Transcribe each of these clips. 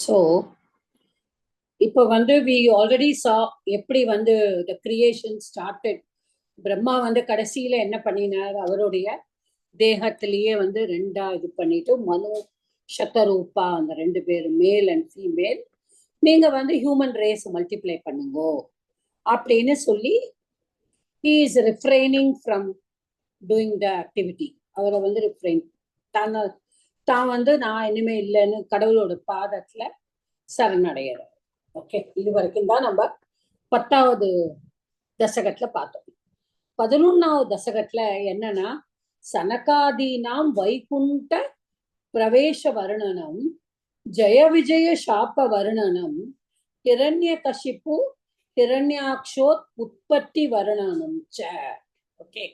So இப்போ வந்து we already சா எப்படி வந்து த கிரியேஷன் ஸ்டார்டட். பிரம்மா வந்து கடைசியில என்ன பண்ணினார், அவருடைய தேகத்திலேயே வந்து ரெண்டா இது பண்ணிட்டு மனு சத்தரூபா அந்த ரெண்டு பேரும் மேல் அண்ட் ஃபீமேல், நீங்க வந்து ஹியூமன் ரேஸ் மல்டிப்ளை பண்ணுங்கோ அப்படின்னு சொல்லி he is refraining from doing the activity. அவரை வந்து ரிஃப்ரைன் தான் வந்து நான் இனிமே இல்லைன்னு கடவுளோட பாதத்துல சரணடைகிறார். ஓகே, இது வரைக்கும் தான் நம்ம 10வது தசகத்துல பார்த்தோம். 11வது தசகத்துல என்னன்னா, சனகாதீனாம் வைகுண்ட பிரவேச வர்ணனம், ஜெய விஜய சாப்ப வர்ணனம், ஹிரண்ய கஷிப்பு ஹிரண்யாக்ஷோத் உற்பத்தி வர்ணனம். ஓகே,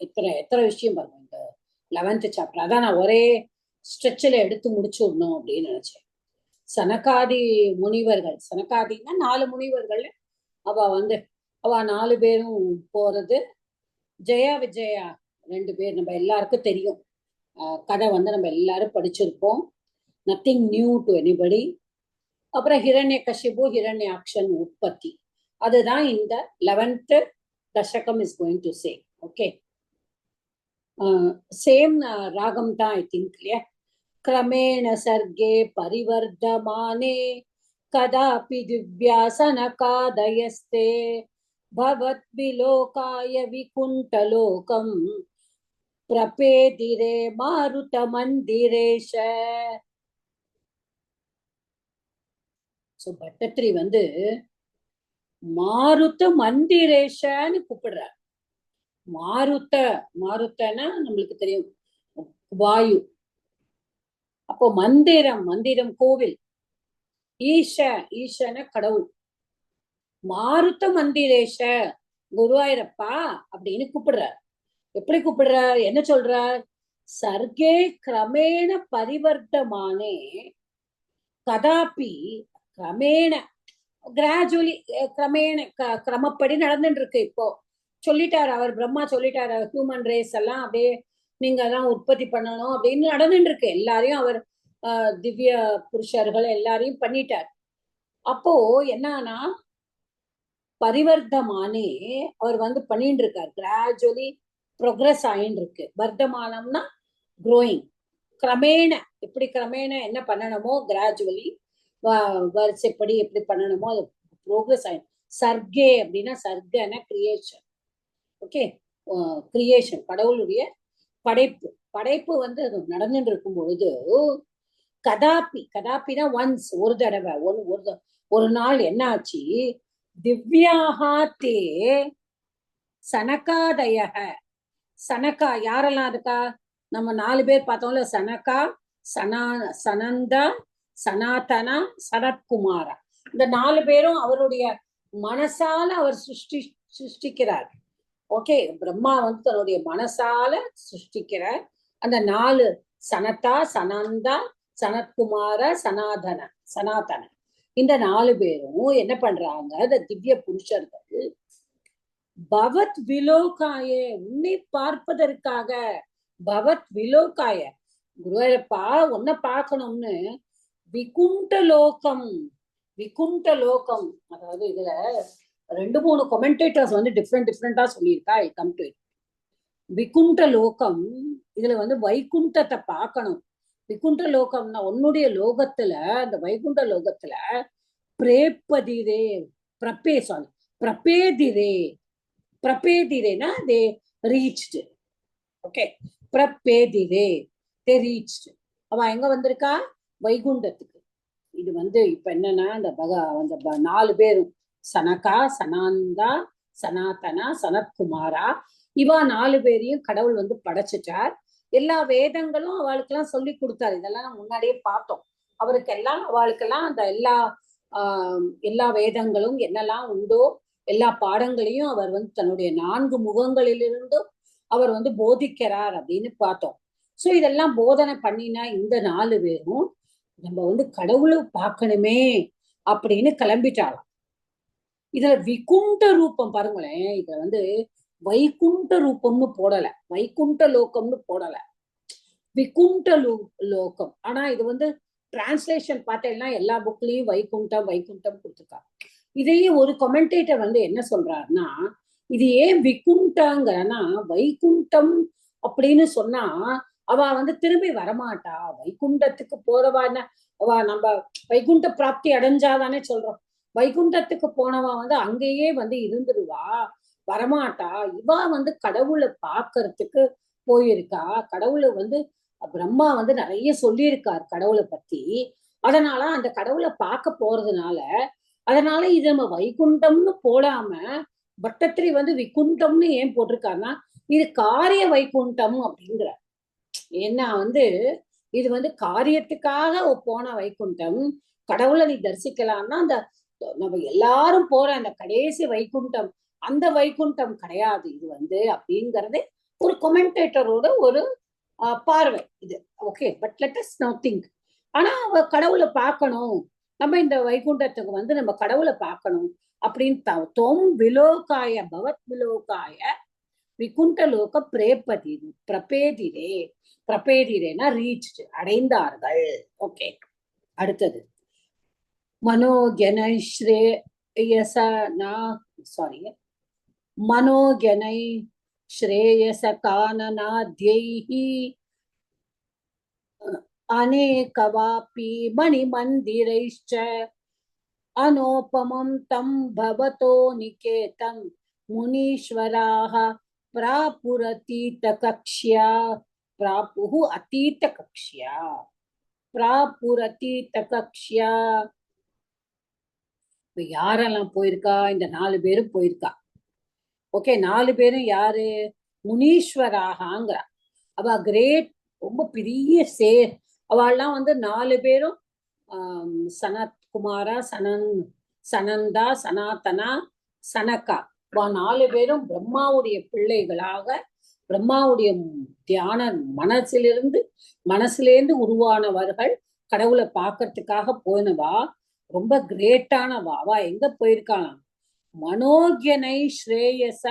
எத்தனை விஷயம் பாருங்க இந்த 11th சாப்டர். அதான் நான் ஒரே ஸ்ட்ரெச்சில் எடுத்து முடிச்சுடணும் அப்படின்னு நினைச்சேன். சனகாதி முனிவர்கள், சனகாதின்னா 4 முனிவர்கள், அவ 4 பேரும் போறது. ஜெயா விஜயா 2 பேர் நம்ம எல்லாருக்கும் தெரியும். கதை வந்து நம்ம எல்லாரும் படிச்சிருப்போம். Nothing new to anybody. அப்புறம் ஹிரண்ய கஷிபு ஹிரண்யாக்ஷன் உற்பத்தி, அதுதான் இந்த 11th தசகம் is going to say. Okay, same ராகம் தான் ஐ திங்க் இல்லையா. क्रमेण सर्गे परिवर्धमाने कदापि दिव्यासनकादयस्ते भवद्विलोकाय विकुण्ठलोकं प्रपेदिरे मारुतमन्दिरेश. ஸோ பட்டத்திரி வந்து மாருத்த மந்திரேஷன்னு கூப்பிடுறார். மாருத்தனா நம்மளுக்கு தெரியும் வாயு. அப்போ மந்திரம் கோவில். ஈஷன கடவுள். மாருத்த மந்திரேஷ குருவாயிரப்பா அப்படின்னு கூப்பிடுறார். எப்படி கூப்பிடுறார், என்ன சொல்றார்? சர்க்கே கிரமேண பரிவர்த்தமானே கதாபி, கிரமேண கிராஜுவலி, கிரமேண கிரமப்படி நடந்துட்டு இருக்கு. இப்போ சொல்லிட்டாரு அவர், பிரம்மா சொல்லிட்டாரு, ஹியூமன் ரேஸ் எல்லாம் அப்படியே நீங்க எல்லாம் உற்பத்தி பண்ணணும் அப்படின்னு நடந்துட்டு இருக்கு. எல்லாரையும் அவர் திவ்ய புருஷர்கள் எல்லாரையும் பண்ணிட்டார். அப்போ என்னன்னா, பரிவர்த்தமானே அவர் வந்து பண்ணிட்டு இருக்கார். கிராஜுவலி ப்ரோக்ரஸ் ஆயின்னு இருக்கு. வர்த்தமானம்னா க்ரோயிங். கிரமேண, எப்படி கிரமேண என்ன பண்ணணுமோ கிராஜுவலி வரிசைப்படி எப்படி பண்ணணுமோ அது ப்ரோக்ரஸ் ஆயிடும். சர்க்கே அப்படின்னா, சர்க்கன கிரியேஷன். ஓகே, கிரியேஷன் கடவுளுடைய படைப்பு வந்து அது நடந்துட்டு இருக்கும் பொழுது, கதாப்பினா ஒன்ஸ், ஒரு தடவை, ஒரு நாள் என்ன ஆச்சு, திவ்யாஹா தே சனகாதயக. சனகா யாரெல்லாம் இருக்கா, நம்ம 4 பேர் பார்த்தோம்ல, சனகா, சனந்தா, சனாதனா, சனத்குமாரா. இந்த 4 பேரும் அவருடைய மனசால அவர் சிருஷ்டிக்கிறார். ஓகே, பிரம்மா வந்து தன்னுடைய மனசால சிருஷ்டிக்கிற அந்த 4 சனதா, சனந்தா, சனத்குமார, சனாதன இந்த 4 பேரும் என்ன பண்றாங்க, இந்த திவ்ய புருஷர்கள் பவத் விலோகாய, உன்னை பார்ப்பதற்காக, பவத் விலோகாய, குருவாயூரப்பா உன்னை பார்க்கணும்னு, விகுண்ட லோகம். அதாவது இதுல 2-3 கொமெண்டேட்டர்ஸ் வந்து டிஃப்ரெண்டா சொல்லியிருக்கா. I come to it. விகுண்ட லோகம், இதுல வந்து வைகுண்டத்தை பார்க்கணும். விகுண்ட லோகம்னா உன்னுடைய லோகத்துல, அந்த வைகுண்ட லோகத்துல பிரேப்பதிரே, பிரபேதிரேனா தே ரீச்டு. ஓகே, பிரபேதிரே தே ரீச்டு. அவ எங்க வந்திருக்கா, வைகுண்டத்துக்கு. இது வந்து இப்ப என்னன்னா, அந்த 4 பேரும் சனகா, சனாந்தா, சனாதனா, சனத்குமாரா, இவா 4 பேரையும் கடவுள் வந்து படைச்சிட்டார். எல்லா வேதங்களும் அவளுக்கெல்லாம் சொல்லி கொடுத்தாரு. இதெல்லாம் நம்ம முன்னாடியே பார்த்தோம். அவளுக்கெல்லாம் அந்த எல்லா வேதங்களும் என்னெல்லாம் உண்டோ எல்லா பாடங்களையும் அவர் வந்து தன்னுடைய 4 முகங்களிலிருந்தும் அவர் வந்து போதிக்கிறார் அப்படின்னு பார்த்தோம். சோ இதெல்லாம் போதனை பண்ணினா இந்த 4 பேரும் நம்ம வந்து கடவுளை பார்க்கணுமே அப்படின்னு கிளம்பிட்டாலாம். இதுல விகுண்ட ரூபம் பாருங்களேன், இதுல வந்து வைகுண்ட ரூபம்னு போடல, வைகுண்ட லோகம்னு போடல, விகுண்ட லோகம். ஆனா இது வந்து டிரான்ஸ்லேஷன் பார்த்தேன்னா எல்லா புக்லயும் வைகுண்டம் வைகுண்டம் கொடுத்துருக்கா. இதையே ஒரு கொமெண்டேட்டர் வந்து என்ன சொல்றாருன்னா, இது ஏன் விகுண்டாங்கன்னா வைகுண்டம் அப்படின்னு சொன்னா அவ வந்து திரும்பி வரமாட்டா. வைகுண்டத்துக்கு போறவான்னா அவ நம்ம வைகுண்ட பிராப்தி அடைஞ்சாதானே சொல்றோம். வைகுண்டத்துக்கு போனவா வந்து அங்கேயே வந்து இருந்துருவா, வரமாட்டா. இவா வந்து கடவுளை பாக்குறதுக்கு போயிருக்கா. கடவுளை வந்து பிரம்மா வந்து நிறைய சொல்லியிருக்கார் கடவுளை பத்தி. அதனால அந்த கடவுளை பார்க்க போறதுனால அதனால இது நம்ம வைகுண்டம்னு போடாம பட்டத்திரி வந்து விகுண்டம்னு ஏன் போட்டிருக்காருன்னா இது காரிய வைகுண்டம் அப்படிங்கிற. ஏன்னா வந்து இது வந்து காரியத்துக்காக போன வைகுண்டம். கடவுளை நீ தரிசிக்கலாம்னா அந்த நம்ம எல்லாரும் போற அந்த கடைசி வைகுண்டம் அந்த வைகுண்டம் கிடையாது இது வந்து அப்படிங்கறது ஒரு கொமெண்டேட்டரோட ஒரு பார்வை இது. Okay, but let us now think. ஆனா அவ கடவுளை பார்க்கணும், நம்ம இந்த வைகுண்டத்துக்கு வந்து நம்ம கடவுளை பார்க்கணும் அப்படின்னு தொம் விலோகாய பவத் விலோகாய விகுண்டலோக பிரேபதிரு பிரபேதிரே. பிரபேதிரேனா ரீச், அடைந்தார்கள். ஓகே, அடுத்தது மனோகனை ஸ்ரேயசனா சாரி மனோகனை ஸ்ரேயச கானனாத்யைஹி அநேகவாபி மணிமந்திரைश्च அனோபமம் தம் பவதோ நிகேதம் முனீஸ்வராः பிராபுரதீத கக்ஷ்யா பிராபுஹு அதீத கக்ஷ்யா பிராபுரதீத கக்ஷ்யா. இப்ப யாரெல்லாம் போயிருக்கா? இந்த 4 பேரும் போயிருக்கா. ஓகே, 4 பேரும் யாரு? முனீஸ்வராகங்கிற அவ கிரேட், ரொம்ப பெரிய அவள்லாம் வந்து 4 பேரும் சனத் குமாரா, சனந்தா, சனாதனா, சனகா 4 பேரும் பிரம்மாவுடைய பிள்ளைகளாக பிரம்மாவுடைய தியான மனசிலேருந்து உருவானவர்கள். கடவுளை பார்க்கறதுக்காக போனவா, ரொம்ப கிரேட்டானவா. அவ எங்க போயிருக்காளாம்? மனோஜனை ஸ்ரேயச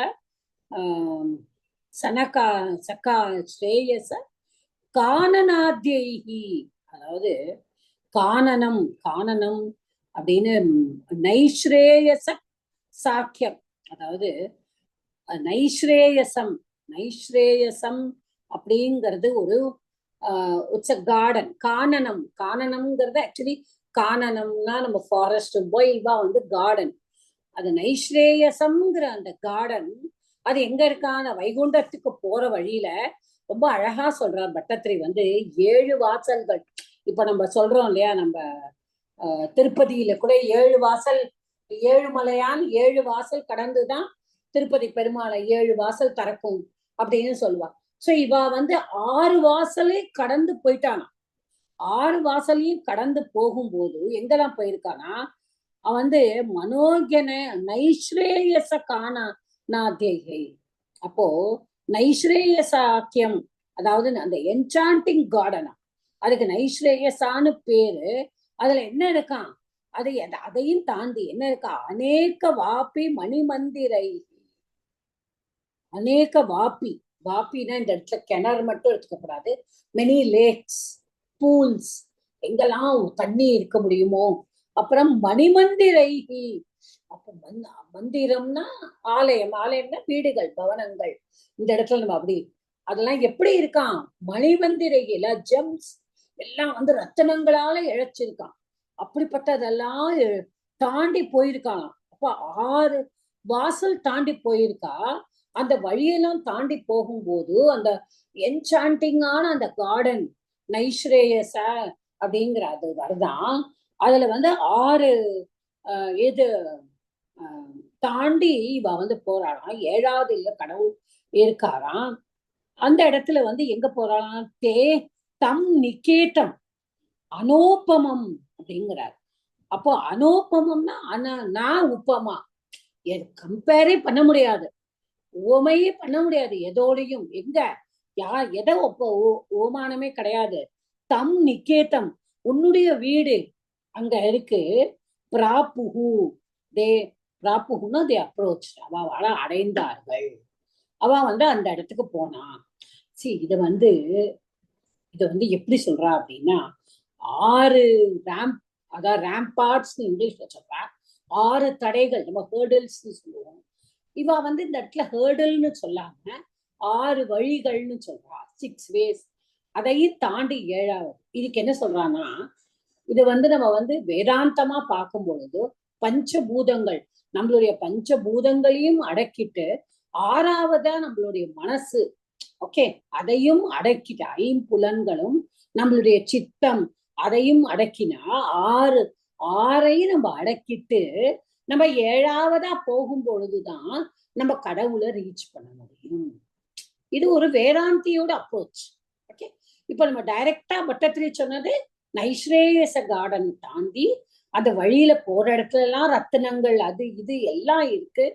சனகா சகா ஸ்ரேயச கானனாத்யைஹி. அதாவது கானனம் கானனம் அப்படின்னு நைஸ்ரேயச சாக்கியம், அதாவது நைஸ்ரேயசம் நைஸ்ரேயசம் அப்படிங்கிறது ஒரு இட்ஸ் அ கார்டன். கானனம் கானனம்ங்கிறது ஆக்சுவலி கானனம்னா நம்ம ஃபாரஸ்ட் போய் இவா வந்து கார்டன். அது நைஸ்ரேயசம்ங்கிற அந்த கார்டன் அது எங்க இருக்கான வைகுண்டத்துக்கு போற வழியில ரொம்ப அழகா சொல்றார் பட்டத்திரி வந்து 7 வாசல்கள். இப்ப நம்ம சொல்றோம் இல்லையா, நம்ம திருப்பதியில கூட 7 வாசல், 7 மலையான் 7 வாசல் கடந்துதான் திருப்பதி பெருமாளை 7 வாசல் திறக்கும் அப்படின்னு சொல்லுவா. சோ இவ வந்து 6 வாசலே கடந்து போயிட்டானா. 6 வாசலையும் கடந்து போகும்போது எங்கெல்லாம் போயிருக்கானா, அவன் வந்து மனோஜன நைஸ்ரேயச காணாதேகை. அப்போ நைஸ்ரேயசாக்கியம், அதாவது அந்த என்சாண்டிங் கார்டனா, அதுக்கு நைஸ்ரேயசான்னு பேரு. அதுல என்ன இருக்கான்? அதையும் தாண்டி என்ன இருக்கா? அநேக வாப்பி மணிமந்திரை. அநேக வாப்பி, வாப்பினா இந்த இடத்துல கிணறு மட்டும் எடுத்துக்கப்படாது, மெனி லேக்ஸ், பூல்ஸ், எங்கெல்லாம் தண்ணி இருக்க முடியுமோ. அப்புறம் மணிமந்திரைகி, அப்ப மந்திரம்னா ஆலயம், ஆலயம்னா வீடுகள், பவனங்கள். இந்த இடத்துல நம்ம அப்படி அதெல்லாம் எப்படி இருக்கான்? மணிமந்திரையில ஜெம்ஸ் எல்லாம் வந்து ரத்தனங்களால இழைச்சிருக்கான். அப்படிப்பட்டதெல்லாம் தாண்டி போயிருக்கான். அப்ப 6 வாசல் தாண்டி போயிருக்கா. அந்த வழியெல்லாம் தாண்டி போகும்போது அந்த என்சாண்டிங்கான அந்த கார்டன் நைஸ்ரேயச அப்படிங்கிற அது வருதான். அதுல வந்து 6 இது தாண்டி இவ வந்து போறாளாம். 7வது இல்ல கடவுள் இருக்காராம். அந்த இடத்துல வந்து எங்க போறாளாம்? தம் நிகேதம் அனோபமம் அப்படிங்கிறார். அப்போ அனோபமம்னா நான் உப்பமா, கம்பேரே பண்ண முடியாது, ஓமையே பண்ண முடியாது எதோடையும். எங்க எதை ஓமானமே கிடையாது. தம் நிகேதம், உன்னுடைய வீடு அங்க இருக்கு. பிராப்புகு தே பிராப்புகுன்னா தே அப்ரோச், அவ அடைந்தார்கள். அவ வந்து அந்த இடத்துக்கு போனா. இத வந்து எப்படி சொல்றா அப்படின்னா, 6 ரேம்ப், அதாவது ரேம்பார்ட்ஸ் இங்கிலீஷ்ல சொல்றா, 6 தடைகள், நம்ம ஹேர்டில்ஸ் சொல்லுவோம். இவ வந்து இந்த இடத்துல ஹேர்டில்னு சொல்லாம 6 வழிகள்னு சொல்றா, 6 ways. அதையும் தாண்டி 7வது. இதுக்கு என்ன சொல்றான்னா, இது வந்து நம்ம வந்து வேதாந்தமா பார்க்கும் பொழுது பஞ்சபூதங்கள், நம்மளுடைய பஞ்சபூதங்களையும் அடக்கிட்டு 6வதா நம்மளுடைய மனசு, ஓகே, அதையும் அடக்கிட்டு 5 புலன்களும் நம்மளுடைய சித்தம் அதையும் அடக்கினா 6ஐயும் நம்ம அடக்கிட்டு நம்ம 7வதா போகும் பொழுதுதான் நம்ம கடவுளை ரீச் பண்ண முடியும். இது ஒரு வேதாந்தியோட அப்ரோச். ஓகே, இப்ப நம்ம டைரக்டா பட்டத்திரி சொன்னது நைஸ்ரேயச கார்டன் தாண்டி அந்த வழியில போற இடத்துல எல்லாம் ரத்தினங்கள் அது இது எல்லாம் இருக்கு,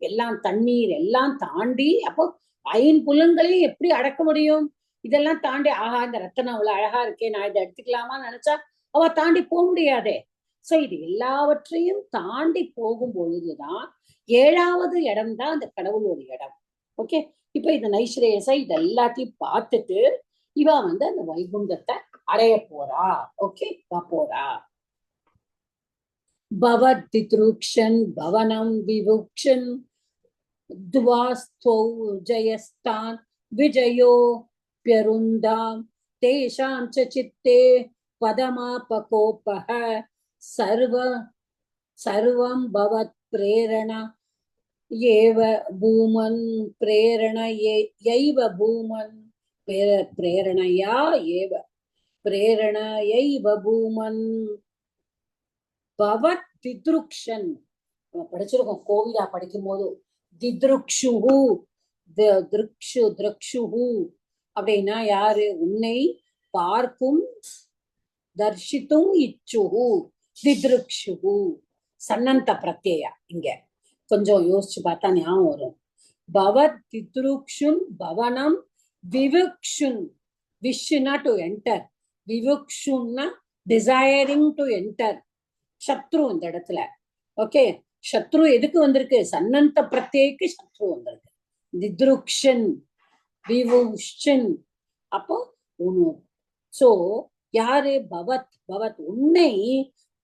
எல்லாம் தண்ணீர் எல்லாம் தாண்டி, அப்போ 5 புலன்களையும் எப்படி அடக்க முடியும்? இதெல்லாம் தாண்டி ஆஹா இந்த ரத்தனம் அவ்வளவு அழகா இருக்கே, நான் இதை எடுத்துக்கலாமா நினைச்சா அவ தாண்டி போக முடியாதே. சோ இது எல்லாவற்றையும் தாண்டி போகும் பொழுதுதான் 7வது இடம் தான் அந்த கடவுளோட இடம். ஓகே, இப்ப இந்த நைஸ்ரேயச இது எல்லாத்தையும் பார்த்துட்டு இவ வந்து அந்த வைகுண்டத்தை அடைய போறா. ஓகே, போறா. பவதித்ருக்ஷன் பவனம் விவுக்ஷன் துவாஸ்தௌ ஜயஸ்தான் விஜயோ ப்யருந்தாம் தேஷாம் ச சித்தே பதமாபகோபஹ சர்வம் பவத் பிரேரணா ஏவ பூமன் பிரேரணயைவ பூமன் பிரேரணையா ஏவ பிரேரணயைவ பூமன் பவத் தித்ருக்ஷன். நம்ம படிச்சிருக்கோம் கோவிலா படிக்கும் போது, தித்ருக்ஷுஹு திருக்ஷுஹு அப்படின்னா யாரு? உன்னை பார்க்கும் தர்ஷித்தும் இச்சுஹு தித்ருக்ஷுஹு. சன்னந்த பிரத்யா இங்க கொஞ்சம் யோசிச்சு பார்த்தா ஞாபகம் வரும். பவத் தித்ருக்ஷுன் பவனம் விவுக்ஷுன், விஷுனா டு என்டர், விவுக்ஷுன்னா டிசைரிங் டு என்டர். சத்ரு இந்த இடத்துல. ஓகே, சத்ரு எதுக்கு வந்திருக்கு? சன்னந்த பிரத்யேக்கு சத்ரு வந்திருக்கு. தித்ருக்ஷன் விவுக்ஷன், அப்போ சோ யாரு? பவத் பவத் உன்னை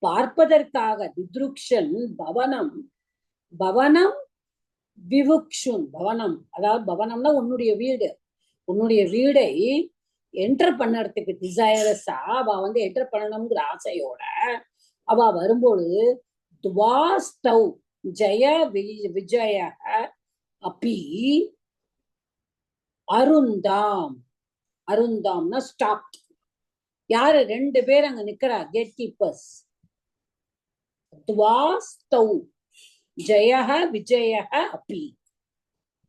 பார்ப்பதற்காக. தித்ருக்ஷன் பவனம், பவனம் விவுக்ஷுன், பவனம் அதாவது பவனம்னா உன்னுடைய வீடு. உன்னுடைய வீடை என்டர் பண்ணறதுக்கு டிசைரஸா அவ வந்து என்டர் பண்ணணுங்கிற ஆசையோட அவ வரும்போது துவாஸ்தௌ ஜய விஜய அப்பி அருந்தாம். அருந்தாம்னா ஸ்டாப். யாரு? 2 பேர் அங்க நிக்கிறா, கேட் கீப்பர்ஸ். துவாஸ்தௌ ஜய விஜய அப்பி,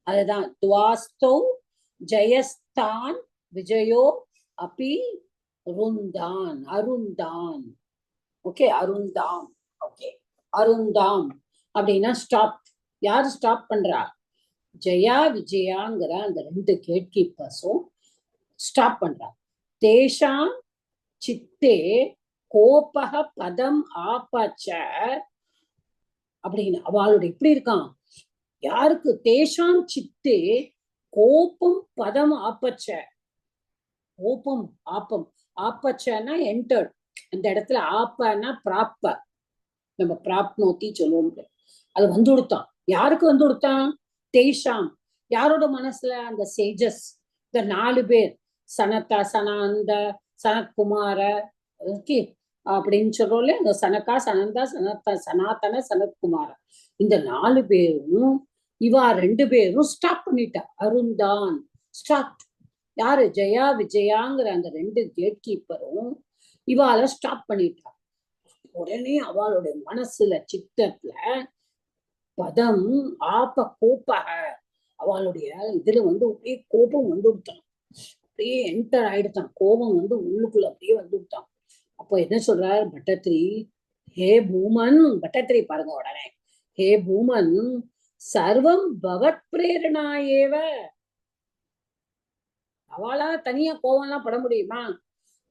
அதுதான் துவாஸ்தௌ ஜயஸ்தான் விஜயோ அப்பி ருந்தான், அருந்தான். ஓகே, அருந்தாம். ஓகே, அருந்தாம் அப்படின்னா ஸ்டாப். யாரு ஸ்டாப் பண்றா? ஜெயா விஜயாங்கிற அந்த 2 கேட் கீப்பர்ஸும் ஸ்டாப் பண்றா. தேஷாம் சித்தே கோபக பதம் ஆபச்ச அப்படின்னு அவளோட எப்படி இருக்கான்? யாருக்கு? தேஷாம் சித்தே கோபம் பதம் ஆப்பச்ச. கோபம் ஆப்பம், ஆப்பச்சன்னா என்டர்ட். அந்த இடத்துல ஆப்பன்னா ப்ராப்ப, நம்ம பிராப் நோத்தி சொல்லுவோம். அது வந்து கொடுத்தான். யாருக்கு வந்து கொடுத்தான்? தேஷாம், யாரோட மனசுல? அந்த சேஜஸ், இந்த 4 பேர், சனதா சனந்த சனத்குமார ஓகே அப்படின்னு சொல்றோம்ல, இந்த சனகா சனந்தா சனாதன சனத்குமார, இந்த 4 பேரும் இவா 2 பேரும் ஸ்டாப் பண்ணிட்டா. அருந்தான் ஸ்டாப். யாரு? ஜெயா விஜயாங்கிற அந்த 2 கேட் கீப்பரும் இவாள ஸ்டாப் பண்ணிட்டா. உடனே அவளுடைய மனசுல சித்தத்துல பதம் ஆப்ப கோப்பக, அவளுடைய இதுல வந்து அப்படியே கோபம் வந்து விட்டான், அப்படியே என்டர் ஆயிடுத்தான். கோபம் வந்து உள்ளுக்குள்ள அப்படியே வந்து விட்டான். அப்போ என்ன சொல்றாரு பட்டத்திரி? ஹே பூமன், பட்டத்திரி பாருங்க உடனே, ஹே பூமன் சர்வம் பவத் பிரேரணா ஏவ. அவளா தனியா கோபம்லாம் பட முடியுமா?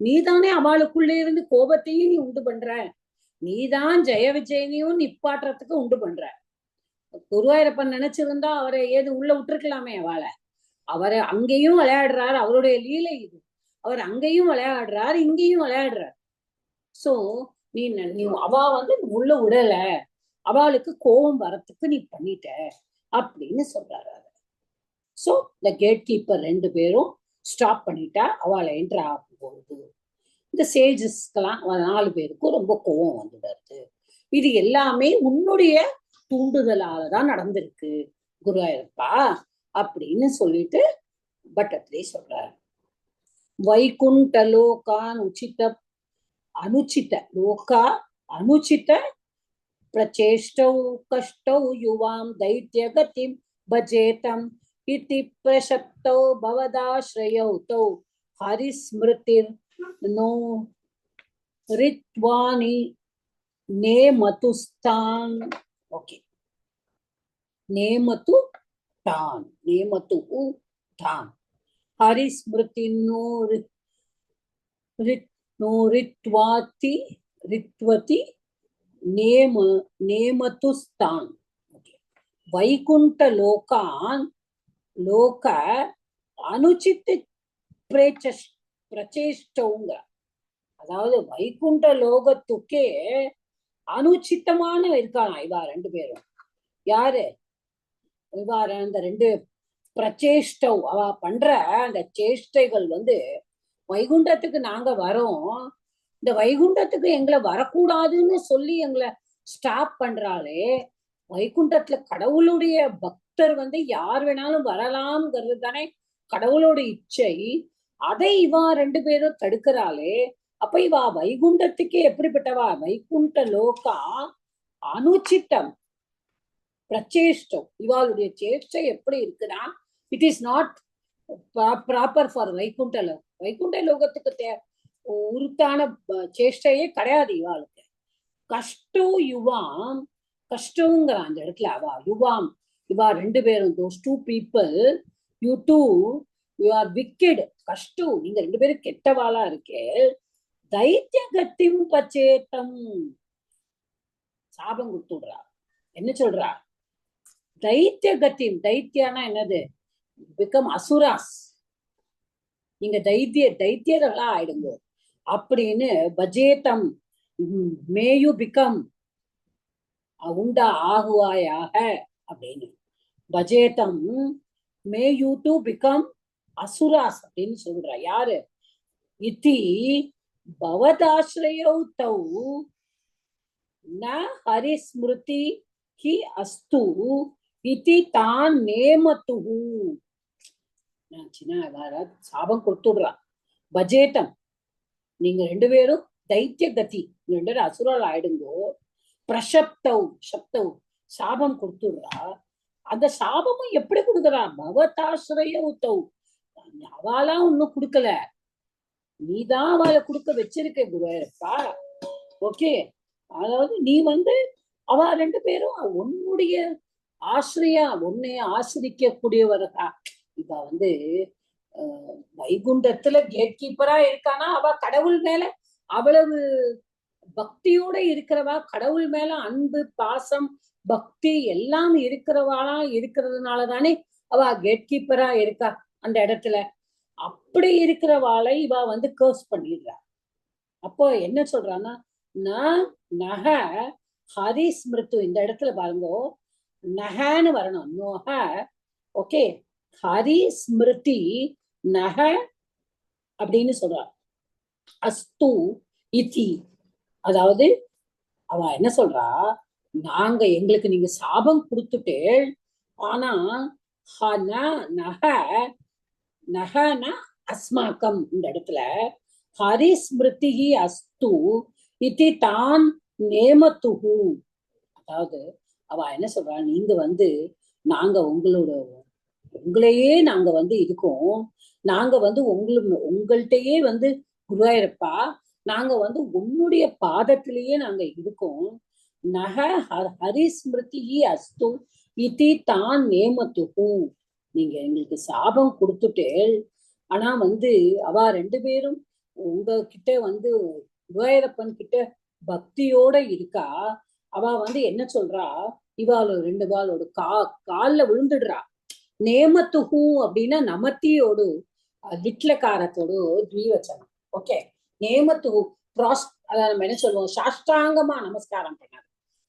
நீதானே அவளுக்குள்ளே இருந்து கோபத்தையும் நீ உண்டு பண்ற. நீதான் ஜெய விஜயனையும் நிப்பாட்டுறதுக்கு உண்டு பண்ற. குருவாயூரப்பன் நினைச்சிருந்தா அவரை ஏது உள்ள விட்டுருக்கலாமே அவளை. அவரை அங்கேயும் விளையாடுறாரு, அவருடைய லீலை இது. அவர் அங்கேயும் விளையாடுறாரு, இங்கேயும் விளையாடுறாரு. சோ நீ அவ வந்து உள்ள விடல, அவளுக்கு கோபம் வரத்துக்கு நீ பண்ணிட்ட அப்படின்னு சொல்றாரு. சோ இந்த கேட் கீப்பர் 2 பேரும் ஸ்டாப் பண்ணிட்டா அவளை என்டர் ஆகும் போகுது. இந்த சேஜஸ்க்கெல்லாம் 4 பேருக்கும் ரொம்ப கோபம் வந்துடுறது. இது எல்லாமே உன்னுடைய தூண்டுதலாலதான் நடந்திருக்கு குருவாயிருப்பா அப்படின்னு சொல்லிட்டு பட்டத்திலே சொல்றாரு. வைகுண்ட லோகான் உச்சித அனுச்சித லோகா அனுச்சித பிரச்சேஷ்டௌ கஷ்டௌ யுவாம் தைத்ய கதிம் பஜேதம் இதி பிரசக்தௌ பவதாஸ்ரயௌ தௌ ஹரிஸ்மிருதிர் நோ ரித்வானி நேமதுஸ்தான். ஓகே, நேமது தான், நேமது தான் ஹரிஸ்மிருதி நோ ரித்வாதி ரித்வதி நேம நேமதுஸ்தான். வைகுண்ட லோகான் லோக அனுச்சித்த பிரச்சேஷ்டவுங்க. அதாவது வைகுண்ட லோகத்துக்கே அனுச்சித்தமான இருக்கானா இவா 2 பேரும். யாரு இவா? அந்த 2 பிரச்சேஷ்டவ், அவ பண்ற அந்த சேஷ்டைகள் வந்து வைகுண்டத்துக்கு நாங்க வரோம், இந்த வைகுண்டத்துக்கு எங்களை வரக்கூடாதுன்னு சொல்லி எங்களை ஸ்டாப் பண்றாளே. வைகுண்டத்துல கடவுளுடைய பக்தர் வந்து யார் வேணாலும் வரலாம்ங்கிறது தானே கடவுளோட இச்சை. அதை இவா 2 பேரும் தடுக்கிறாளே. அப்ப இவா வைகுண்டத்துக்கே எப்படிப்பட்டவா? வைகுண்ட லோகா அனுச்சித்தம் பிரச்சேஷ்டம். இவாளுடைய சேஷ்டை எப்படி இருக்குன்னா, it is not proper for Vaikunta லோகம். வைகுண்ட லோகத்துக்கு உருத்தான சேஷ்டையே கிடையாது இவாளுக்கு. கஷ்டோ யுவாம், கஷ்டங்கிற அந்த இடத்துல அவா யுவாம், இவா 2 பேரும், those 2 people, you two, you are wicked. கஷ்டம், நீங்க 2 பேரும் கெட்டவாளா இருக்கே. தைத்திய கத்திம் பச்சேத்தம், சாபம் கொடுத்துடுறா. என்ன சொல்றா? தைத்திய கத்தியம், தைத்தியானா என்னது? பிகம் அசுராஸ், நீங்க தைத்தியர்களா ஆயிடுங்க அப்படின்னு. பஜேதம் மேயு பிகம், உண்டா ஆகுவாயாக அப்படின்னு. பஜேதம் மேயு டு பிகம் அசுராஸ் அப்படின்னு சொல்றா. யாரு? இத்தி பவதாஸ்ரயௌ தௌ ந ஹரிஸ்மிருதி ஹி அஸ்து இதி தான் நேமத்துஹு. சாபம் கொடுத்துடுறா. பஜேதம், நீங்க 2 பேரும் தைத்திய கதி, 2 பேரும் அசுரால் ஆயிடுங்கோ. பிரசப்தவ் சப்தவ், சாபம் கொடுத்துடுறா. அந்த சாபமும் எப்படி கொடுக்குறா? பவதாஸ்ரயௌ தௌ, அவளா ஒன்னும் கொடுக்கல, நீதான் அவளை கொடுக்க வச்சிருக்க குருவாயிருப்பா. ஓகே, அதாவது நீ வந்து அவ 2 பேரும் உன்னுடைய ஆசிரியா, உன்னை ஆசிரிக்க கூடியவர்களா. இவ வந்து வைகுண்டத்துல கேட் கீப்பரா இருக்கானா, அவ கடவுள் மேல அவ்வளவு பக்தியோட இருக்கிறவா, கடவுள் மேல அன்பு பாசம் பக்தி எல்லாம் இருக்கிறவாளா இருக்கிறதுனாலதானே அவ கேட் கீப்பரா இருக்கா அந்த இடத்துல. அப்படி இருக்கிறவாளை இவ வந்து கர்ஸ் பண்ணிடுறா. அப்போ என்ன சொல்றான்னா, நக ஹரி ஸ்மிருத்து, இந்த இடத்துல பாருங்க நகன்னு வரணும், நோக. ஓகே, ஹரி ஸ்மிருதி நக அப்படின்னு சொல்றா. அஸ்து இதி, அதாவது அவ என்ன சொல்றா, நாங்க எங்களுக்கு நீங்க சாபம் கொடுத்துட்டு, ஆனா நக நகன அஸ்மாக்கம், இந்த இடத்துல ஹரி ஸ்மிருதி அஸ்து இதி தான் நேமத்துஹு. அதாவது அவ என்ன சொல்றா, நீங்க வந்து நாங்க உங்களையே நாங்க வந்து இருக்கோம், நாங்க வந்து உங்கள்கிட்டயே வந்து குருவாயிருப்பா, நாங்க வந்து உன்னுடைய பாதத்திலேயே நாங்க இருக்கோம். நக ஹரிஸ்மிருதி அஸ்து இதி தான் நேமத்துஹு, நீங்க எங்களுக்கு சாபம் கொடுத்துட்டு, ஆனா வந்து அவ 2 பேரும் உங்ககிட்ட வந்து குருவாயூரப்பன் கிட்ட பக்தியோட இருக்கா. அவ வந்து என்ன சொல்றா, இவாளோ 2 வாளோட கால்ல விழுந்துடுறா. நேமத்துஹு அப்படின்னா நமத்தியோடு லிட்லக்காரத்தோடு த்வீவச்சனம். ஓகே, நேமத்துஹு அத நம்ம என்ன சொல்லுவோம், சாஷ்டாங்கமா நமஸ்காரம் பண்ணாரு,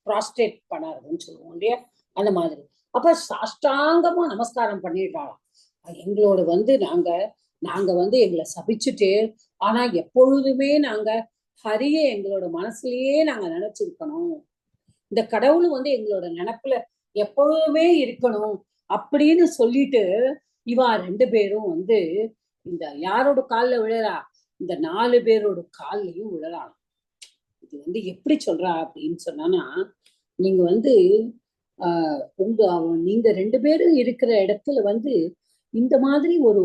ப்ராஸ்டேட் பண்ணாருன்னு சொல்லுவோம் இல்லையா, அந்த மாதிரி. அப்ப சாஷ்டாங்கமா நமஸ்காரம் பண்ணிடுறாளாம். எங்களோட வந்து நாங்க நாங்க வந்து எங்களை சபிச்சுட்டு, ஆனா எப்பொழுதுமே நாங்க ஹரிய எங்களோட மனசுலயே நாங்க நினைச்சிருக்கணும், இந்த கடவுள் வந்து எங்களோட நினைப்புல எப்பொழுதுமே இருக்கணும் அப்படின்னு சொல்லிட்டு இவா ரெண்டு பேரும் வந்து இந்த யாரோட கால்ல விழறா, இந்த 4 பேரோட கால்லயும் விழறாங்க. இது வந்து எப்படி சொல்றா அப்படின்னு சொன்னா, நீங்க வந்து நீங்க 2 பேரும் இருக்கிற இடத்துல வந்து இந்த மாதிரி ஒரு